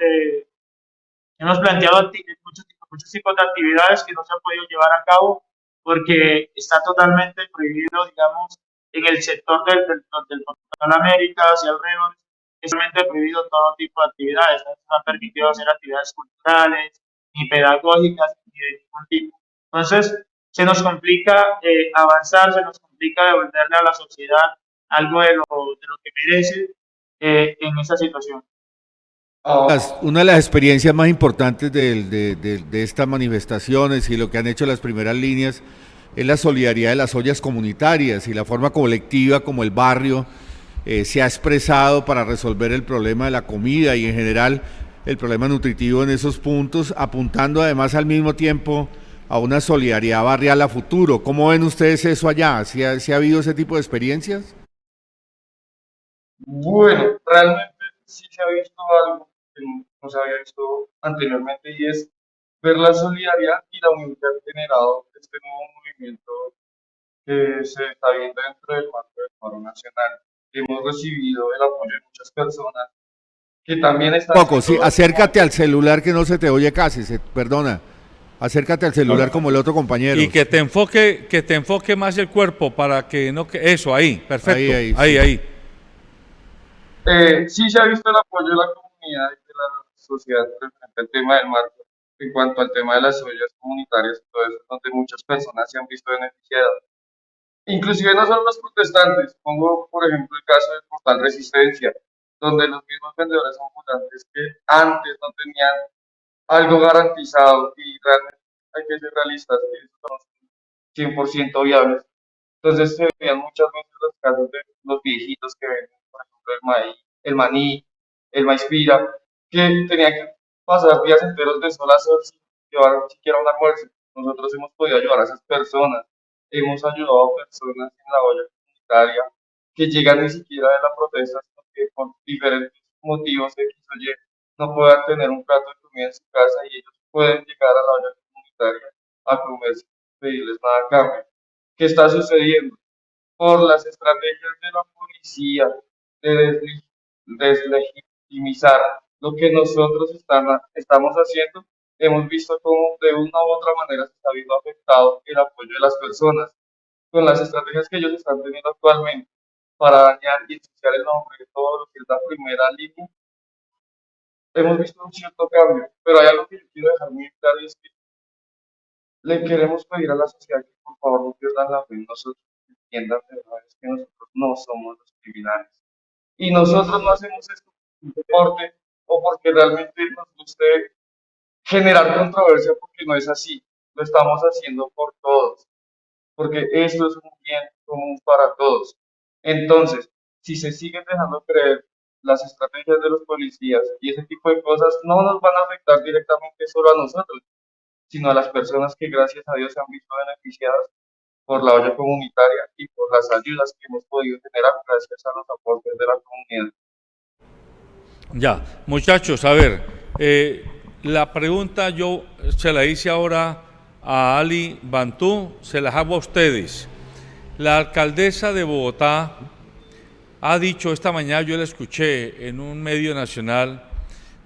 muchos tipos de actividades que no se han podido llevar a cabo porque está totalmente prohibido, digamos, en el sector del Portal América hacia alrededor, es totalmente prohibido todo tipo de actividades. No se han permitido hacer actividades culturales, ni pedagógicas, ni de ningún tipo. Entonces, se nos complica avanzar, se nos complica devolverle a la sociedad algo de lo que merece en esa situación. Una de las experiencias más importantes de estas manifestaciones y lo que han hecho las primeras líneas es la solidaridad de las ollas comunitarias y la forma colectiva como el barrio se ha expresado para resolver el problema de la comida y en general el problema nutritivo en esos puntos, apuntando además al mismo tiempo a una solidaridad barrial a futuro. ¿Cómo ven ustedes eso allá? ¿Sí ha habido ese tipo de experiencias? Bueno, realmente sí se ha visto algo que no se había visto anteriormente y es ver la solidaridad y la unidad que ha generado este nuevo movimiento que se está viendo dentro del marco del paro nacional. Hemos recibido el apoyo de muchas personas que también están... Poco, sí, acércate al celular que no se te oye casi, perdona. Acércate al celular como el otro compañero. Y que te enfoque más el cuerpo para que no... Eso, ahí, perfecto. Ahí. Sí se ha visto el apoyo de la comunidad y de la sociedad frente al tema del marco, en cuanto al tema de las ollas comunitarias y todo eso, donde muchas personas se han visto beneficiadas. Inclusive no solo los protestantes, pongo por ejemplo el caso del Portal Resistencia, donde los mismos vendedores ambulantes que antes no tenían algo garantizado y realmente hay que ser realistas, que son 100% viables. Entonces se veían muchas veces los casos de los viejitos que venden, por ejemplo, el maní, el maíz pira, que tenían que pasar días enteros de sol a sol sin llevar siquiera un almuerzo. Nosotros hemos podido ayudar a esas personas, hemos ayudado a personas en la olla comunitaria, que llegan ni siquiera de la protesta, sino que por diferentes motivos X o Y no puedan tener un plato de comida en su casa y ellos pueden llegar a la olla comunitaria a comer sin pedirles nada a cambio. ¿Qué está sucediendo? Por las estrategias de la policía de deslegitimizar lo que nosotros estamos haciendo, hemos visto cómo de una u otra manera se está viendo afectado el apoyo de las personas con las estrategias que ellos están teniendo actualmente para dañar y ensuciar el nombre de todo lo que es la primera línea. Hemos visto un cierto cambio, pero hay algo que yo quiero dejar muy claro y es que le queremos pedir a la sociedad que por favor no pierdan la fe en nosotros, que entiendan de verdad es que nosotros no somos los criminales. Y nosotros no hacemos esto por un deporte o porque realmente nos guste generar controversia, porque no es así. Lo estamos haciendo por todos, porque esto es un bien común para todos. Entonces, si se siguen dejando creer las estrategias de los policías y ese tipo de cosas, no nos van a afectar directamente solo a nosotros, sino a las personas que gracias a Dios se han visto beneficiadas por la olla comunitaria y por las ayudas que hemos podido generar gracias a los aportes de la comunidad. Ya, muchachos, a ver, la pregunta yo se la hice ahora a Ali Bantú, se las hago a ustedes. La alcaldesa de Bogotá ha dicho esta mañana, yo la escuché en un medio nacional,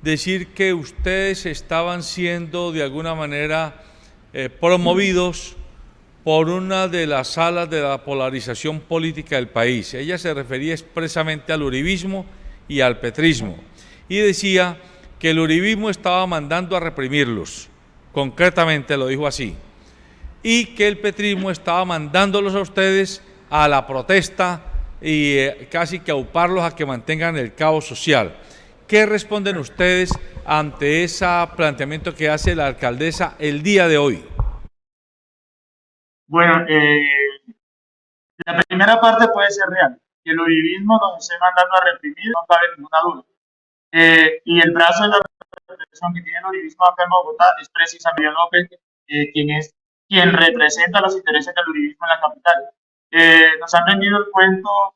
decir que ustedes estaban siendo de alguna manera promovidos por una de las alas de la polarización política del país. Ella se refería expresamente al uribismo y al petrismo y decía que el uribismo estaba mandando a reprimirlos, concretamente lo dijo así, y que el petrismo estaba mandándolos a ustedes a la protesta y casi que auparlos a que mantengan el caos social. ¿Qué responden ustedes ante ese planteamiento que hace la alcaldesa el día de hoy? Bueno, la primera parte puede ser real. Que el uribismo nos esté mandando a reprimir, no cabe ninguna duda. Y el brazo de la represión que tiene el uribismo acá en Bogotá es precisamente López, quien representa los intereses del uribismo en la capital. Nos han vendido el cuento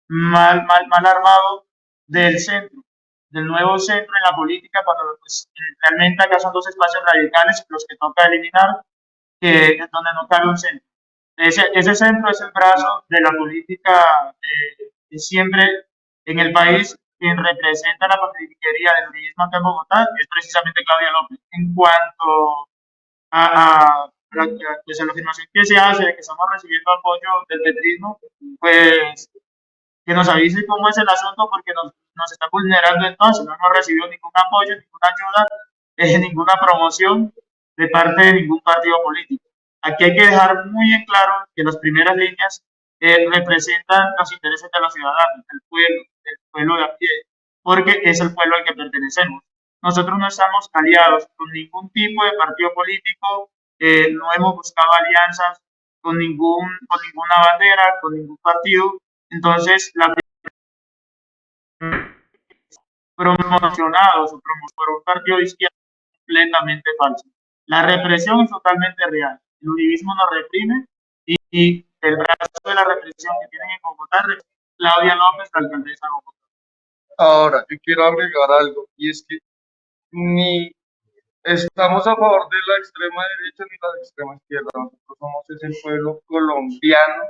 mal armado del centro, del nuevo centro en la política, cuando pues, realmente acá son dos espacios radicales los que toca eliminar, donde no cabe un centro. Ese centro es el brazo de la política siempre en el país. Quien representa la politiquería del uribismo acá en Bogotá es precisamente Claudia López. En cuanto pues a la afirmación que se hace de que estamos recibiendo apoyo del petrismo, pues que nos avise cómo es el asunto, porque nos está vulnerando entonces. No hemos recibido ningún apoyo, ninguna ayuda, ninguna promoción de parte de ningún partido político. Aquí hay que dejar muy en claro que las primeras líneas representan los intereses de los ciudadanos, del pueblo de a pie, porque es el pueblo al que pertenecemos. Nosotros no estamos aliados con ningún tipo de partido político, no hemos buscado alianzas con ninguna bandera, con ningún partido. Entonces, promocionados o por un partido de izquierda es completamente falso. La represión es totalmente real. El uribismo nos reprime y el brazo de la represión que tienen en Bogotá es Claudia López, la alcaldesa de Bogotá. Ahora, yo quiero agregar algo, y es que ni estamos a favor de la extrema derecha ni la extrema izquierda. Nosotros somos ese pueblo colombiano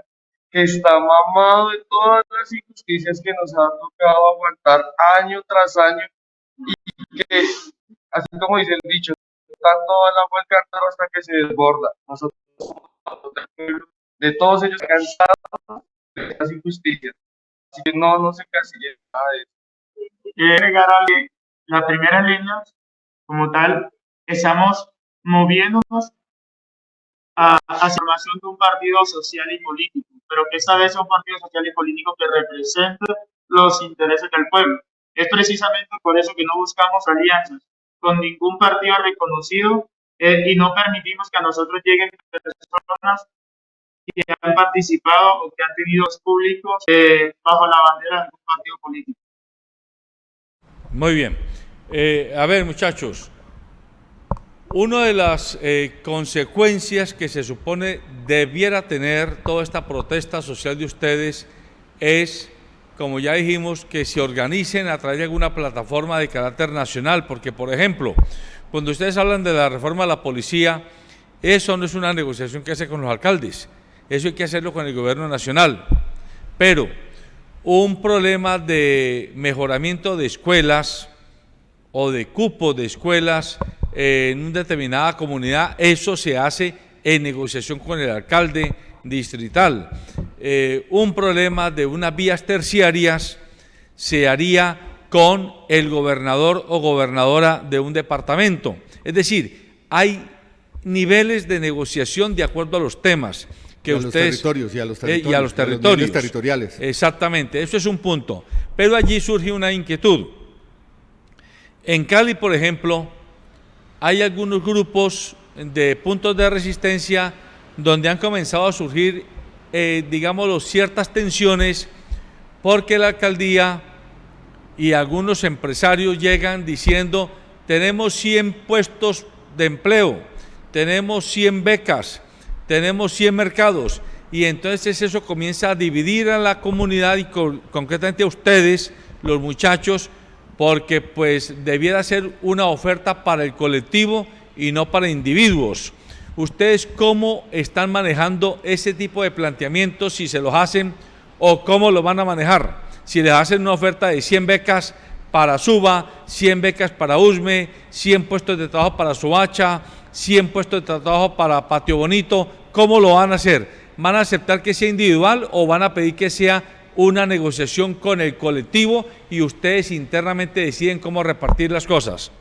que está mamado de todas las injusticias que nos ha tocado aguantar año tras año, y que, así como dice el dicho, está todo el agua al cántaro hasta que se desborda. Nosotros somos del pueblo, de todos ellos cansados de las injusticias. Así que no se encasillen nada de eso. Agregar las primeras líneas, como tal, estamos moviéndonos hacia la formación de un partido social y político, pero que esta vez es un partido social y político que represente los intereses del pueblo. Es precisamente por eso que no buscamos alianzas con ningún partido reconocido y no permitimos que a nosotros lleguen personas que han participado o que han tenido públicos bajo la bandera de un partido político. Muy bien. A ver, muchachos, Una de las consecuencias que se supone debiera tener toda esta protesta social de ustedes es, como ya dijimos, que se organicen a través de alguna plataforma de carácter nacional, porque, por ejemplo, cuando ustedes hablan de la reforma de la policía, eso no es una negociación que hace con los alcaldes, eso hay que hacerlo con el gobierno nacional. Pero un problema de mejoramiento de escuelas o de cupos de escuelas en una determinada comunidad, eso se hace en negociación con el alcalde distrital. Un problema de unas vías terciarias se haría con el gobernador o gobernadora de un departamento. Es decir, hay niveles de negociación de acuerdo a los temas que ustedes... Y a los territorios. Y a los territorios. Territoriales. Exactamente, eso es un punto. Pero allí surge una inquietud. En Cali, por ejemplo, hay algunos grupos de puntos de resistencia donde han comenzado a surgir, digámoslo, ciertas tensiones, porque la alcaldía y algunos empresarios llegan diciendo: tenemos 100 puestos de empleo, tenemos 100 becas, tenemos 100 mercados, y entonces eso comienza a dividir a la comunidad y concretamente a ustedes, los muchachos, porque pues debiera ser una oferta para el colectivo y no para individuos. ¿Ustedes cómo están manejando ese tipo de planteamientos, si se los hacen, o cómo lo van a manejar? Si les hacen una oferta de 100 becas para Suba, 100 becas para Usme, 100 puestos de trabajo para Soacha, 100 puestos de trabajo para Patio Bonito, ¿cómo lo van a hacer? ¿Van a aceptar que sea individual o van a pedir que sea una negociación con el colectivo y ustedes internamente deciden cómo repartir las cosas?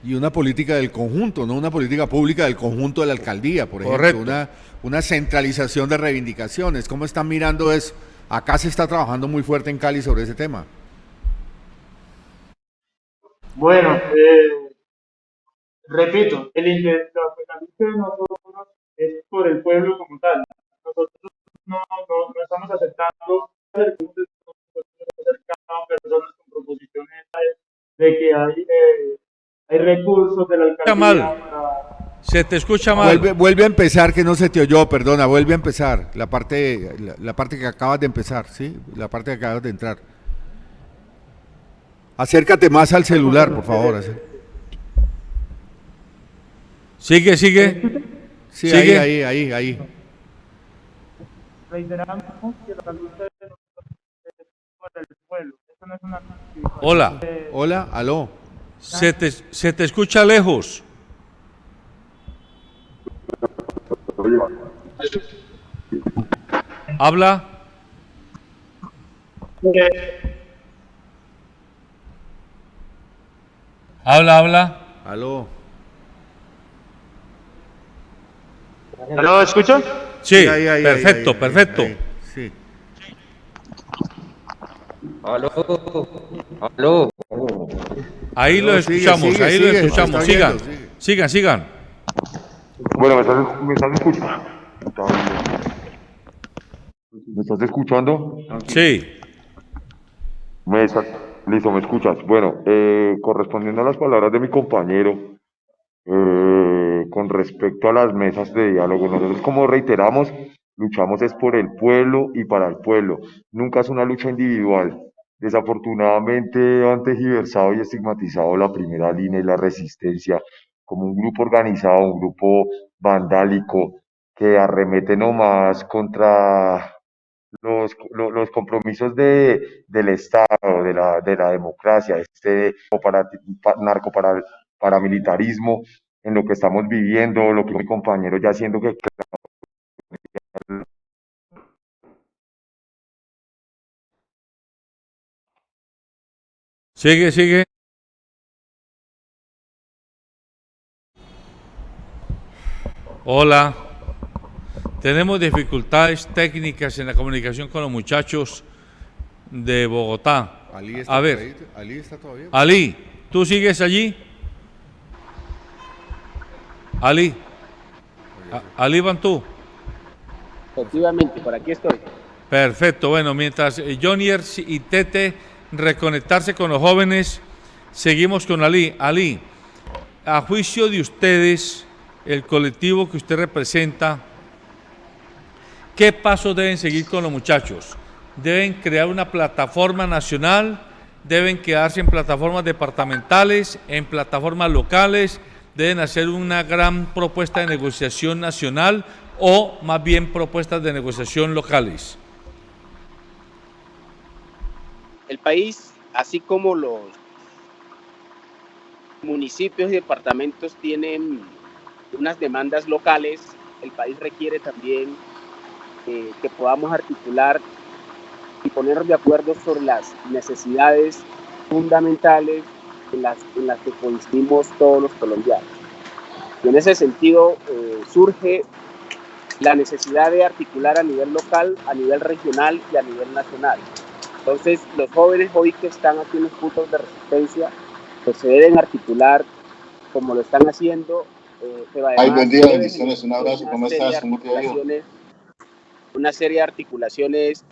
Y una política del conjunto, no una política pública del conjunto de la alcaldía, por ejemplo. Correcto. Una centralización de reivindicaciones. ¿Cómo están mirando eso? Acá se está trabajando muy fuerte en Cali sobre ese tema. Bueno, repito, la lucha de nosotros es por el pueblo como tal. Nosotros no estamos aceptando personas con proposiciones de que hay recursos de la alcaldía. Se te escucha mal. Vuelve a empezar, que no se te oyó, perdona, vuelve a empezar. La parte que acabas de empezar, ¿sí? La parte que acabas de entrar. Acércate más al celular, por favor. Sigue. Sí, ¿Sigue? Ahí. Reiteramos que la lucha de nosotros es por el pueblo. Esto no es una... Hola, aló. Se te escucha lejos. Habla. Habla. Aló. ¿Aló, escucho? Sí, Ahí, perfecto. ahí, sí. Aló. Ahí lo escuchamos, Sigan. Bueno, ¿me estás escuchando? ¿Me estás escuchando? Sí. Listo, ¿me escuchas? Bueno, correspondiendo a las palabras de mi compañero, con respecto a las mesas de diálogo, nosotros, como reiteramos, luchamos es por el pueblo y para el pueblo. Nunca es una lucha individual. Desafortunadamente han tergiversado y estigmatizado la primera línea y la resistencia como un grupo organizado, un grupo vandálico que arremete nomás contra los compromisos del Estado, de la democracia, paramilitarismo en lo que estamos viviendo, lo que mi compañero ya haciendo que... Sigue. Hola. Tenemos dificultades técnicas en la comunicación con los muchachos de Bogotá. Ali está todavía. Ali, ¿tú sigues allí? Ali Bantú. Efectivamente, por aquí estoy. Perfecto, bueno, mientras Jonier y Tete reconectarse con los jóvenes, seguimos con Ali. Ali, a juicio de ustedes, el colectivo que usted representa, ¿qué pasos deben seguir con los muchachos? ¿Deben crear una plataforma nacional? ¿Deben quedarse en plataformas departamentales, en plataformas locales? ¿Deben hacer una gran propuesta de negociación nacional o más bien propuestas de negociación locales? El país, así como los municipios y departamentos tienen unas demandas locales, el país requiere también que podamos articular y ponernos de acuerdo sobre las necesidades fundamentales en las que coincidimos todos los colombianos. Y en ese sentido surge la necesidad de articular a nivel local, a nivel regional y a nivel nacional. Entonces, los jóvenes hoy que están aquí en los puntos de resistencia, pues se deben articular como lo están haciendo. Pero además, buen día, bendiciones, un abrazo, ¿cómo estás? ¿Cómo te ha ido? Una serie de articulaciones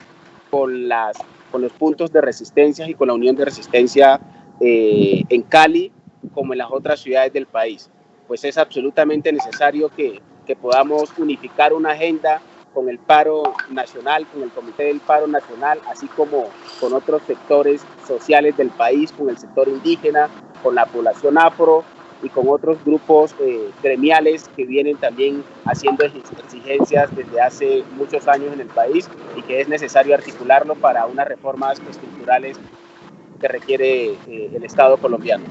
con los puntos de resistencia y con la unión de resistencia en Cali, como en las otras ciudades del país. Pues es absolutamente necesario que podamos unificar una agenda con el paro nacional, con el Comité del Paro Nacional, así como con otros sectores sociales del país, con el sector indígena, con la población afro y con otros grupos gremiales que vienen también haciendo exigencias desde hace muchos años en el país y que es necesario articularlo para unas reformas estructurales que requiere el Estado colombiano.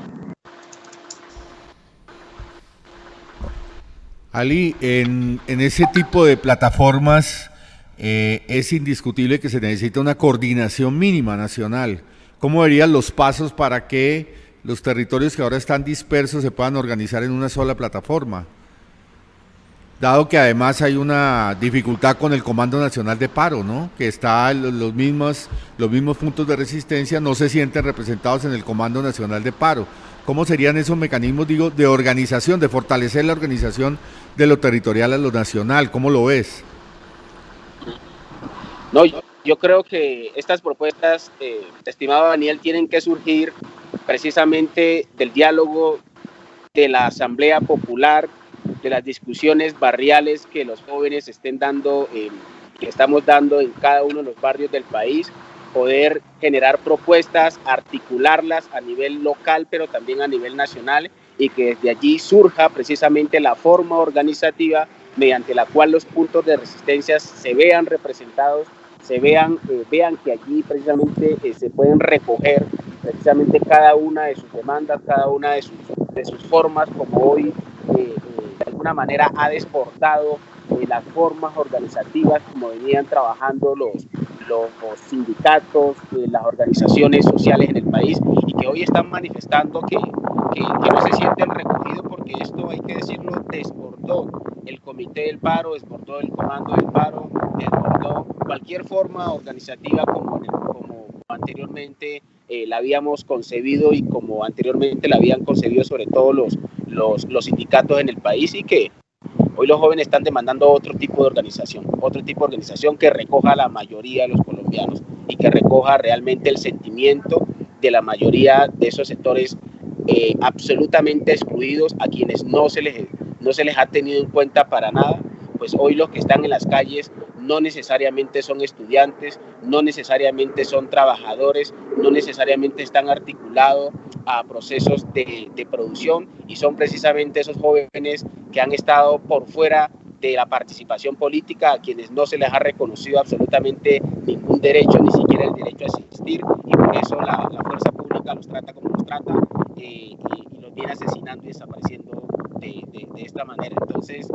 Ali, en ese tipo de plataformas es indiscutible que se necesita una coordinación mínima nacional. ¿Cómo verían los pasos para que los territorios que ahora están dispersos se puedan organizar en una sola plataforma? Dado que además hay una dificultad con el Comando Nacional de Paro, ¿no? Que los mismos puntos de resistencia no se sienten representados en el Comando Nacional de Paro. ¿Cómo serían esos mecanismos, digo, de organización, de fortalecer la organización de lo territorial a lo nacional? ¿Cómo lo ves? No, yo creo que estas propuestas, estimado Daniel, tienen que surgir precisamente del diálogo, de la asamblea popular, de las discusiones barriales que los jóvenes estén dando, que estamos dando en cada uno de los barrios del país, poder generar propuestas, articularlas a nivel local, pero también a nivel nacional, y que desde allí surja precisamente la forma organizativa mediante la cual los puntos de resistencia se vean representados, vean que allí precisamente se pueden recoger precisamente cada una de sus demandas, cada una de sus formas, como hoy de alguna manera ha desbordado las formas organizativas como venían trabajando los sindicatos, las organizaciones sociales en el país, y que hoy están manifestando que no se sienten recogidos, porque esto, hay que decirlo, desbordó el Comité del Paro, desbordó el Comando del Paro, desbordó cualquier forma organizativa como anteriormente la habíamos concebido y como anteriormente la habían concebido sobre todo los sindicatos en el país, y que hoy los jóvenes están demandando otro tipo de organización que recoja a la mayoría de los colombianos y que recoja realmente el sentimiento de la mayoría de esos sectores absolutamente excluidos, a quienes no se les ha tenido en cuenta para nada. Pues hoy los que están en las calles no necesariamente son estudiantes, no necesariamente son trabajadores, no necesariamente están articulados a procesos de producción, y son precisamente esos jóvenes que han estado por fuera de la participación política, a quienes no se les ha reconocido absolutamente ningún derecho, ni siquiera el derecho a asistir, y por eso la fuerza pública los trata como los trata y los viene asesinando y desapareciendo de esta manera. Entonces,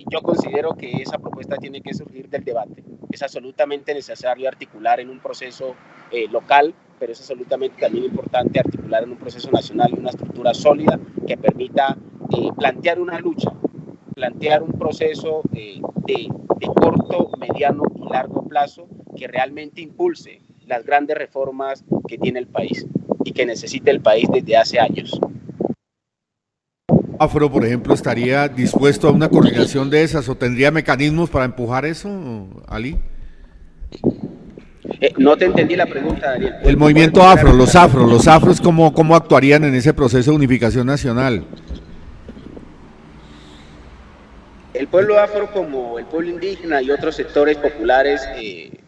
yo considero que esa propuesta tiene que surgir del debate. Es absolutamente necesario articular en un proceso local, pero es absolutamente también importante articular en un proceso nacional una estructura sólida que permita plantear una lucha, plantear un proceso de corto, mediano y largo plazo que realmente impulse las grandes reformas que tiene el país y que necesita el país desde hace años. Afro, por ejemplo, ¿estaría dispuesto a una coordinación de esas o tendría mecanismos para empujar eso, Ali? No te entendí la pregunta, Daniel. El movimiento afro, los afros, ¿cómo actuarían en ese proceso de unificación nacional? El pueblo afro, como el pueblo indígena y otros sectores populares,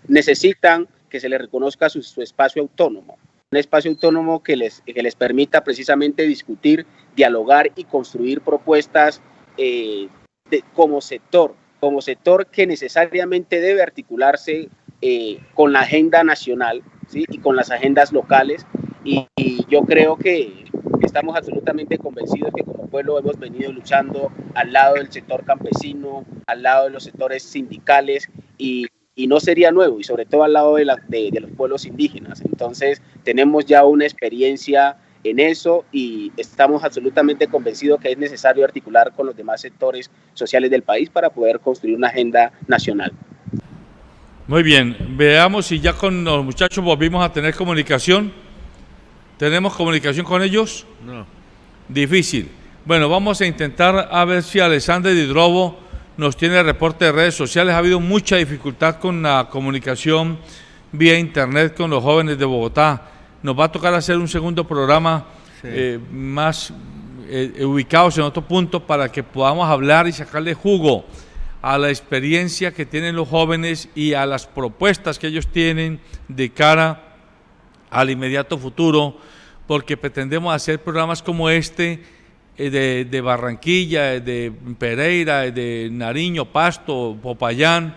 necesitan que se les reconozca su espacio autónomo, un espacio autónomo que les permita precisamente discutir, dialogar y construir propuestas como sector que necesariamente debe articularse con la agenda nacional, ¿sí? Y con las agendas locales, y yo creo que estamos absolutamente convencidos que como pueblo hemos venido luchando al lado del sector campesino, al lado de los sectores sindicales, y no sería nuevo, y sobre todo al lado de los pueblos indígenas. Entonces tenemos ya una experiencia en eso y estamos absolutamente convencidos que es necesario articular con los demás sectores sociales del país para poder construir una agenda nacional. Muy bien, veamos si ya con los muchachos volvimos a tener comunicación. ¿Tenemos comunicación con ellos? No. Difícil. Bueno, vamos a intentar a ver si Alexander Didrobo nos tiene el reporte de redes sociales. Ha habido mucha dificultad con la comunicación vía internet con los jóvenes de Bogotá. Nos va a tocar hacer un segundo programa más ubicados en otro punto para que podamos hablar y sacarle jugo a la experiencia que tienen los jóvenes y a las propuestas que ellos tienen de cara al inmediato futuro, porque pretendemos hacer programas como este de Barranquilla, de Pereira, de Nariño, Pasto, Popayán,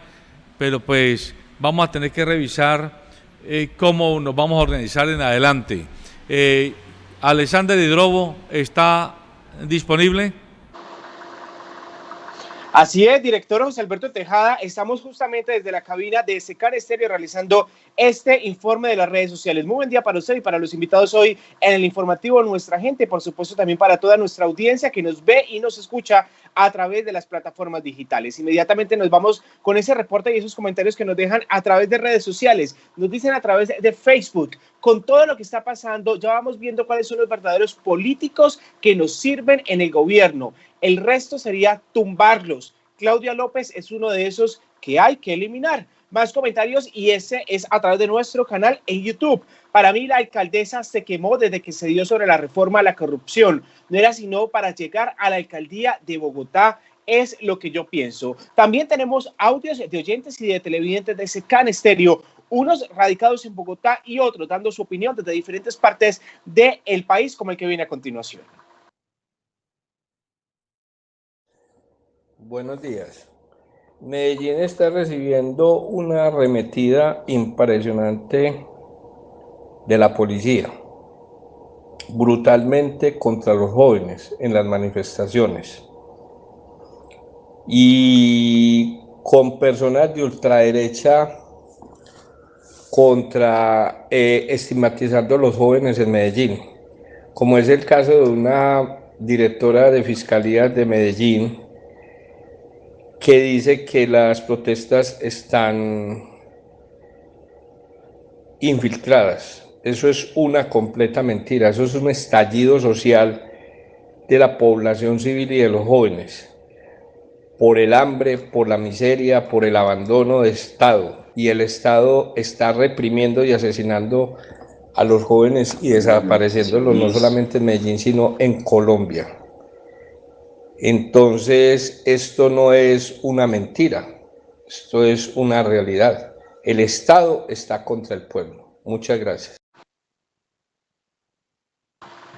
pero pues vamos a tener que revisar cómo nos vamos a organizar en adelante. Alexander Didrobo, ¿está disponible? Así es, director José Alberto Tejada, estamos justamente desde la cabina de SCAN Estéreo realizando este informe de las redes sociales. Muy buen día para usted y para los invitados hoy en el informativo Nuestra Gente, por supuesto también para toda nuestra audiencia que nos ve y nos escucha a través de las plataformas digitales. Inmediatamente nos vamos con ese reporte y esos comentarios que nos dejan a través de redes sociales, nos dicen a través de Facebook. Con todo lo que está pasando, ya vamos viendo cuáles son los verdaderos políticos que nos sirven en el gobierno. El resto sería tumbarlos. Claudia López es uno de esos que hay que eliminar. Más comentarios y ese es a través de nuestro canal en YouTube. Para mí la alcaldesa se quemó desde que se dio sobre la reforma a la corrupción. No era sino para llegar a la alcaldía de Bogotá, es lo que yo pienso. También tenemos audios de oyentes y de televidentes de SCAN Estéreo, unos radicados en Bogotá y otros dando su opinión desde diferentes partes del país, como el que viene a continuación. Buenos días. Medellín está recibiendo una arremetida impresionante de la policía, brutalmente contra los jóvenes en las manifestaciones y con personas de ultraderecha estigmatizando a los jóvenes en Medellín, como es el caso de una directora de Fiscalía de Medellín que dice que las protestas están infiltradas. Eso es una completa mentira, eso es un estallido social de la población civil y de los jóvenes, por el hambre, por la miseria, por el abandono de Estado, y el Estado está reprimiendo y asesinando a los jóvenes y desapareciéndolos no solamente en Medellín, sino en Colombia. Entonces, esto no es una mentira, esto es una realidad. El Estado está contra el pueblo. Muchas gracias.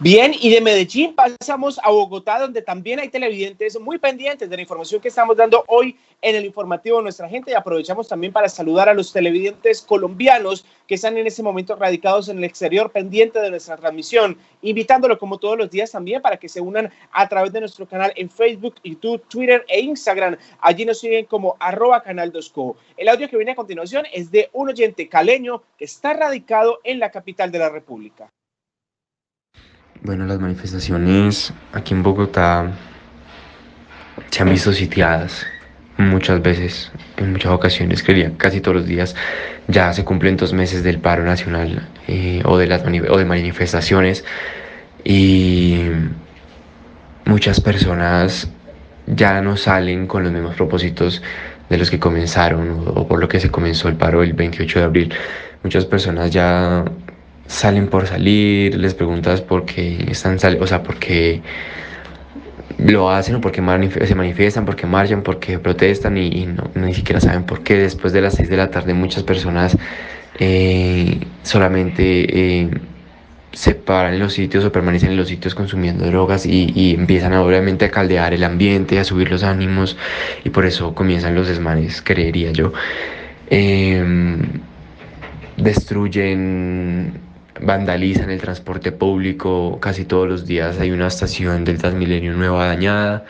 Bien, y de Medellín pasamos a Bogotá, donde también hay televidentes muy pendientes de la información que estamos dando hoy en el informativo Nuestra Gente, y aprovechamos también para saludar a los televidentes colombianos que están en este momento radicados en el exterior, pendiente de nuestra transmisión, invitándolo como todos los días también para que se unan a través de nuestro canal en Facebook, YouTube, Twitter e Instagram. Allí nos siguen como @canal2co. El audio que viene a continuación es de un oyente caleño que está radicado en la capital de la República. Bueno, las manifestaciones aquí en Bogotá se han visto sitiadas muchas veces, en muchas ocasiones, creería casi todos los días. Ya se cumplen 2 meses del paro nacional o de manifestaciones, y muchas personas ya no salen con los mismos propósitos de los que comenzaron o por lo que se comenzó el paro el 28 de abril. Muchas personas ya salen por salir, les preguntas por qué están saliendo, o sea, por qué lo hacen o porque se manifiestan, porque marchan, porque protestan y no, ni siquiera saben por qué. Después de las 6 de la tarde muchas personas solamente se paran en los sitios o permanecen en los sitios consumiendo drogas y empiezan obviamente a caldear el ambiente, a subir los ánimos, y por eso comienzan los desmanes, creería yo. Destruyen, vandalizan el transporte público. Casi todos los días hay una estación del Transmilenio nueva dañada.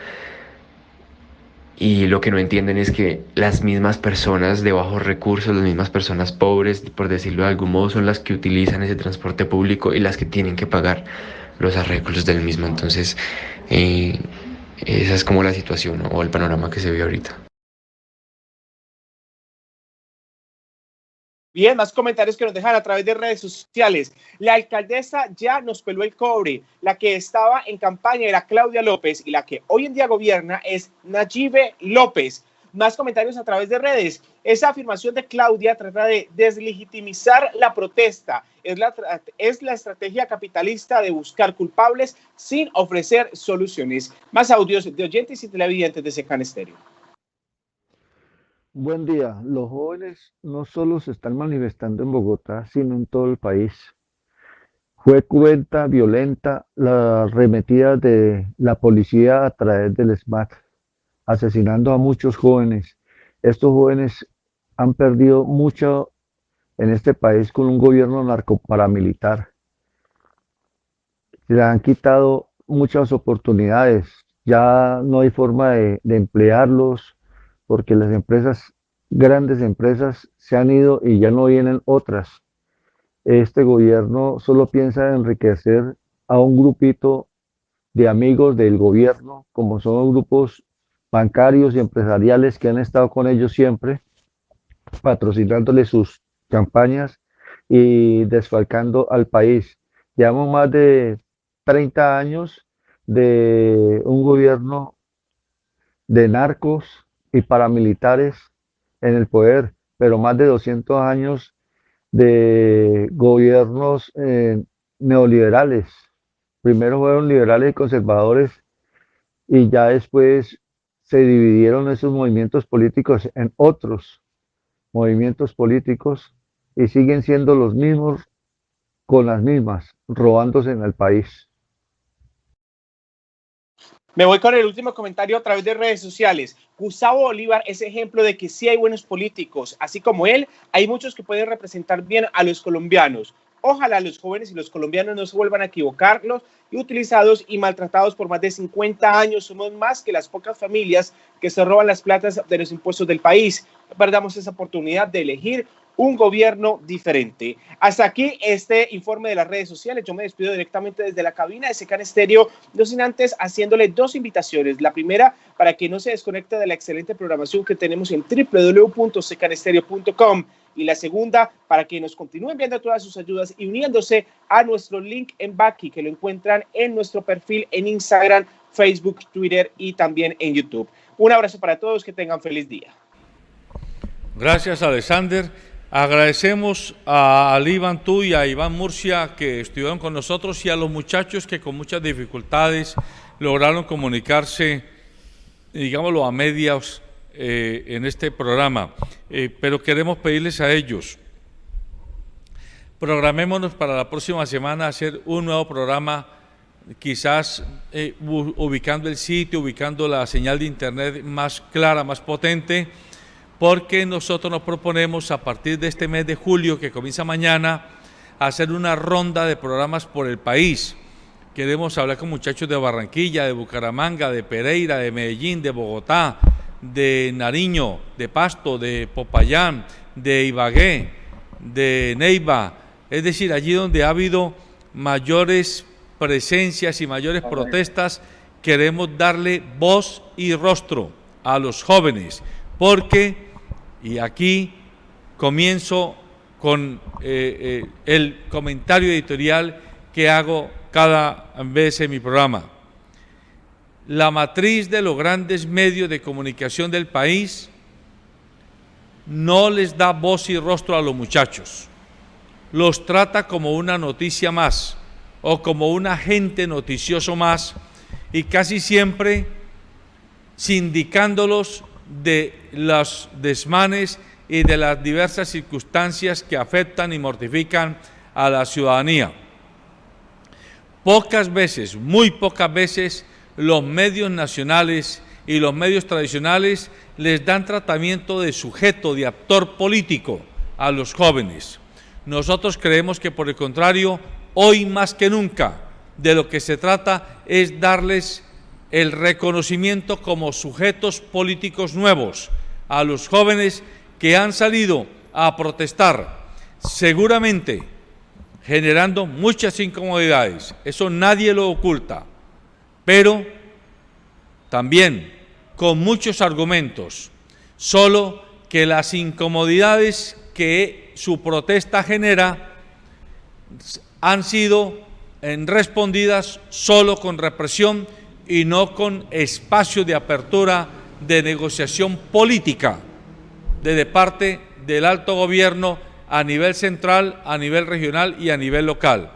Y lo que no entienden es que las mismas personas de bajos recursos, las mismas personas pobres, por decirlo de algún modo, son las que utilizan ese transporte público y las que tienen que pagar los arreglos del mismo. Entonces, esa es como la situación, ¿no? O el panorama que se ve ahorita. Bien, más comentarios que nos dejan a través de redes sociales. La alcaldesa ya nos peló el cobre. La que estaba en campaña era Claudia López y la que hoy en día gobierna es Nayibe López. Más comentarios a través de redes. Esa afirmación de Claudia trata de deslegitimizar la protesta. Es la estrategia capitalista de buscar culpables sin ofrecer soluciones. Más audios de oyentes y televidentes de Secan Estéreo. Buen día. Los jóvenes no solo se están manifestando en Bogotá, sino en todo el país. Fue cruenta, violenta la arremetida de la policía a través del SMAT, asesinando a muchos jóvenes. Estos jóvenes han perdido mucho en este país con un gobierno narcoparamilitar. Se le han quitado muchas oportunidades. Ya no hay forma de emplearlos, porque las empresas, grandes empresas, se han ido y ya no vienen otras. Este gobierno solo piensa en enriquecer a un grupito de amigos del gobierno, como son los grupos bancarios y empresariales que han estado con ellos siempre, patrocinándole sus campañas y desfalcando al país. Llevamos más de 30 años de un gobierno de narcos y paramilitares en el poder, pero más de 200 años de gobiernos neoliberales. Primero fueron liberales y conservadores y ya después se dividieron esos movimientos políticos en otros movimientos políticos y siguen siendo los mismos con las mismas, robándose en el país. Me voy con el último comentario a través de redes sociales. Gustavo Bolívar es ejemplo de que sí hay buenos políticos. Así como él, hay muchos que pueden representar bien a los colombianos. Ojalá los jóvenes y los colombianos no se vuelvan a equivocarlos y utilizados y maltratados por más de 50 años. Somos más que las pocas familias que se roban las platas de los impuestos del país. No perdamos esa oportunidad de elegir un gobierno diferente. Hasta aquí este informe de las redes sociales. Yo me despido directamente desde la cabina de Secan Estéreo, no sin antes haciéndole dos invitaciones. La primera, para que no se desconecte de la excelente programación que tenemos en www.secanestereo.com, y la segunda, para que nos continúen viendo todas sus ayudas y uniéndose a nuestro link en Baki, que lo encuentran en nuestro perfil en Instagram, Facebook, Twitter y también en YouTube. Un abrazo para todos, que tengan feliz día. Gracias, Alexander. Agradecemos a Ali Bantú y a Iván Murcia que estuvieron con nosotros y a los muchachos que con muchas dificultades lograron comunicarse, digámoslo, a medias en este programa. Pero queremos pedirles a ellos, programémonos para la próxima semana hacer un nuevo programa, quizás ubicando el sitio, ubicando la señal de internet más clara, más potente, porque nosotros nos proponemos a partir de este mes de julio, que comienza mañana, hacer una ronda de programas por el país. Queremos hablar con muchachos de Barranquilla, de Bucaramanga, de Pereira, de Medellín, de Bogotá, de Nariño, de Pasto, de Popayán, de Ibagué, de Neiva, es decir, allí donde ha habido mayores presencias y mayores protestas, queremos darle voz y rostro a los jóvenes, porque, y aquí comienzo con el comentario editorial que hago cada vez en mi programa. La matriz de los grandes medios de comunicación del país no les da voz y rostro a los muchachos. Los trata como una noticia más o como un agente noticioso más y casi siempre sindicándolos de los desmanes y de las diversas circunstancias que afectan y mortifican a la ciudadanía. Pocas veces, muy pocas veces, los medios nacionales y los medios tradicionales les dan tratamiento de sujeto, de actor político a los jóvenes. Nosotros creemos que, por el contrario, hoy más que nunca, de lo que se trata es darles el reconocimiento como sujetos políticos nuevos a los jóvenes que han salido a protestar, seguramente generando muchas incomodidades, eso nadie lo oculta, pero también con muchos argumentos, solo que las incomodidades que su protesta genera han sido respondidas solo con represión y no con espacio de apertura de negociación política de parte del alto gobierno a nivel central, a nivel regional y a nivel local.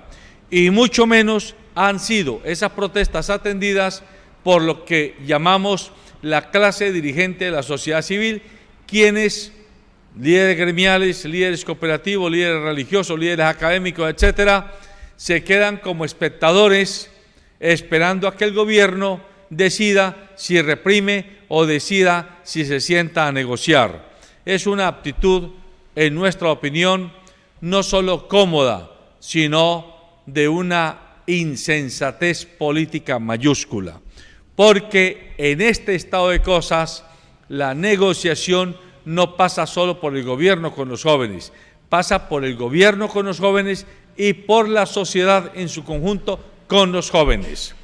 Y mucho menos han sido esas protestas atendidas por lo que llamamos la clase dirigente de la sociedad civil, quienes, líderes gremiales, líderes cooperativos, líderes religiosos, líderes académicos, etcétera, se quedan como espectadores esperando a que el gobierno decida si reprime o decida si se sienta a negociar. Es una actitud, en nuestra opinión, no solo cómoda, sino de una insensatez política mayúscula, porque en este estado de cosas la negociación no pasa solo por el gobierno con los jóvenes, pasa por el gobierno con los jóvenes y por la sociedad en su conjunto con los jóvenes.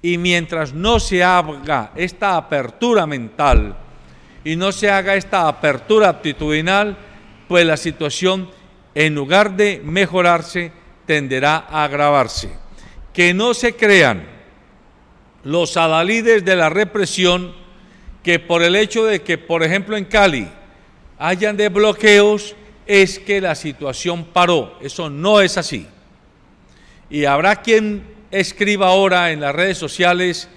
Y mientras no se haga esta apertura mental y no se haga esta apertura actitudinal, pues la situación, en lugar de mejorarse, tenderá a agravarse. Que no se crean los adalides de la represión que por el hecho de que, por ejemplo, en Cali hayan desbloqueos, es que la situación paró. Eso no es así. Y habrá quien escriba ahora en las redes sociales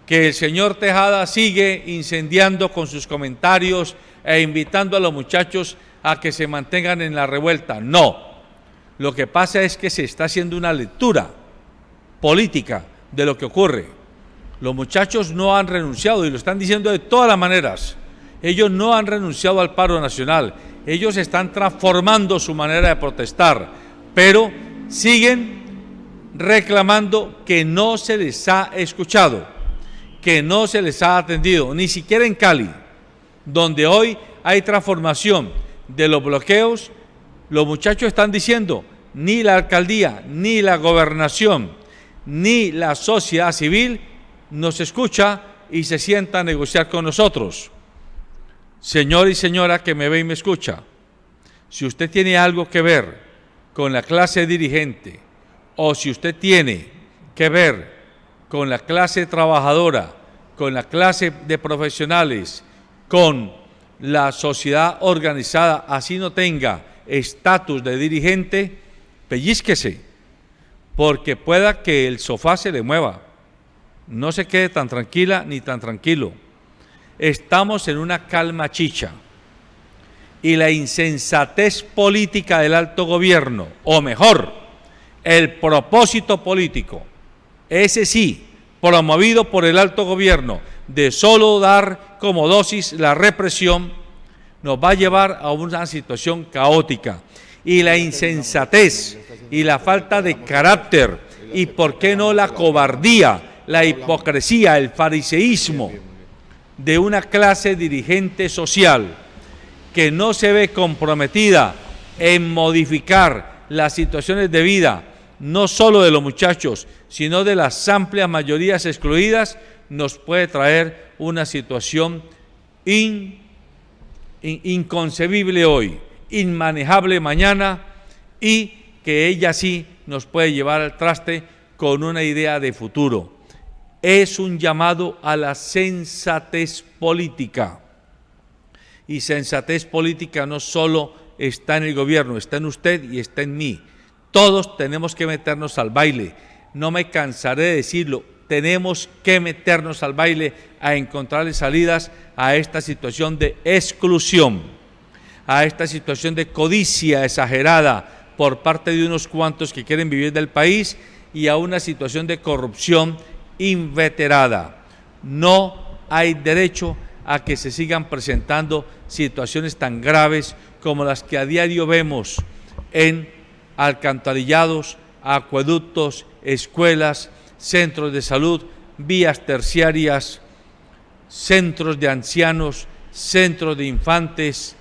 que el señor Tejada sigue incendiando con sus comentarios e invitando a los muchachos a que se mantengan en la revuelta. No, lo que pasa es que se está haciendo una lectura política de lo que ocurre. Los muchachos no han renunciado y lo están diciendo de todas las maneras. Ellos no han renunciado al paro nacional, ellos están transformando su manera de protestar, pero siguen reclamando que no se les ha escuchado, que no se les ha atendido, ni siquiera en Cali, donde hoy hay transformación de los bloqueos. Los muchachos están diciendo, ni la alcaldía, ni la gobernación, ni la sociedad civil nos escucha y se sienta a negociar con nosotros. Señor y señora que me ve y me escucha, si usted tiene algo que ver con la clase dirigente o si usted tiene que ver con la clase trabajadora, con la clase de profesionales, con la sociedad organizada, así no tenga estatus de dirigente, pellízquese, porque pueda que el sofá se le mueva. No se quede tan tranquila ni tan tranquilo. Estamos en una calma chicha y la insensatez política del alto gobierno, o mejor, el propósito político, ese sí, promovido por el alto gobierno, de solo dar como dosis la represión, nos va a llevar a una situación caótica. Y la insensatez y la falta de carácter y, ¿por qué no, la cobardía, la hipocresía, el fariseísmo de una clase dirigente social que no se ve comprometida en modificar las situaciones de vida, no solo de los muchachos, sino de las amplias mayorías excluidas, nos puede traer una situación inconcebible hoy, inmanejable mañana, y que ella sí nos puede llevar al traste con una idea de futuro. Es un llamado a la sensatez política. Y sensatez política no solo está en el gobierno, está en usted y está en mí. Todos tenemos que meternos al baile. No me cansaré de decirlo tenemos que meternos al baile a encontrarle salidas a esta situación de exclusión, a esta situación de codicia exagerada por parte de unos cuantos que quieren vivir del país y a una situación de corrupción inveterada. No hay derecho a que se sigan presentando situaciones tan graves como las que a diario vemos en alcantarillados, acueductos, escuelas, centros de salud, vías terciarias, centros de ancianos, centros de infantes,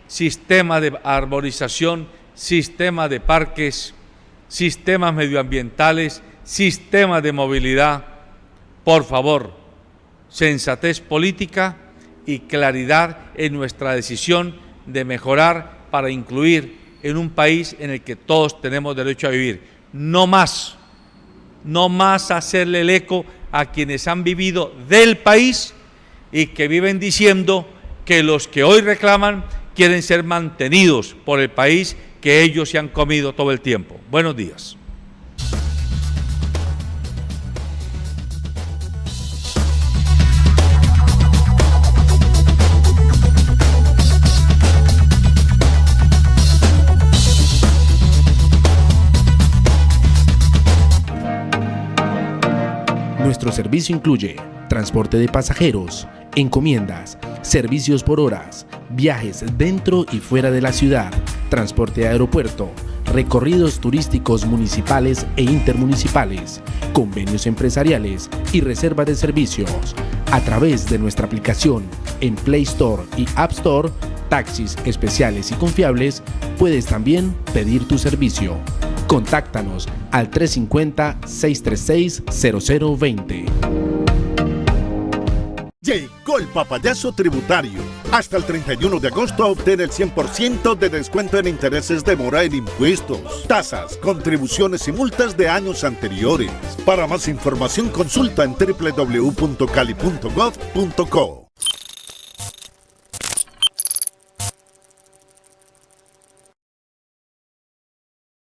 sistema de arborización, sistema de parques, sistemas medioambientales, sistema de movilidad. Por favor, sensatez política y claridad en nuestra decisión de mejorar para incluir en un país en el que todos tenemos derecho a vivir. No más hacerle el eco a quienes han vivido del país y que viven diciendo que los que hoy reclaman quieren ser mantenidos por el país que ellos se han comido todo el tiempo. Buenos días. Nuestro servicio incluye transporte de pasajeros, encomiendas, servicios por horas, viajes dentro y fuera de la ciudad, transporte de aeropuerto, recorridos turísticos municipales e intermunicipales, convenios empresariales y reserva de servicios. A través de nuestra aplicación en Play Store y App Store, taxis especiales y confiables, puedes también pedir tu servicio. Contáctanos al 350-636-0020. Llegó el papayazo tributario. Hasta el 31 de agosto obtén el 100% de descuento en intereses de mora en impuestos, tasas, contribuciones y multas de años anteriores. Para más información consulta en www.cali.gov.co.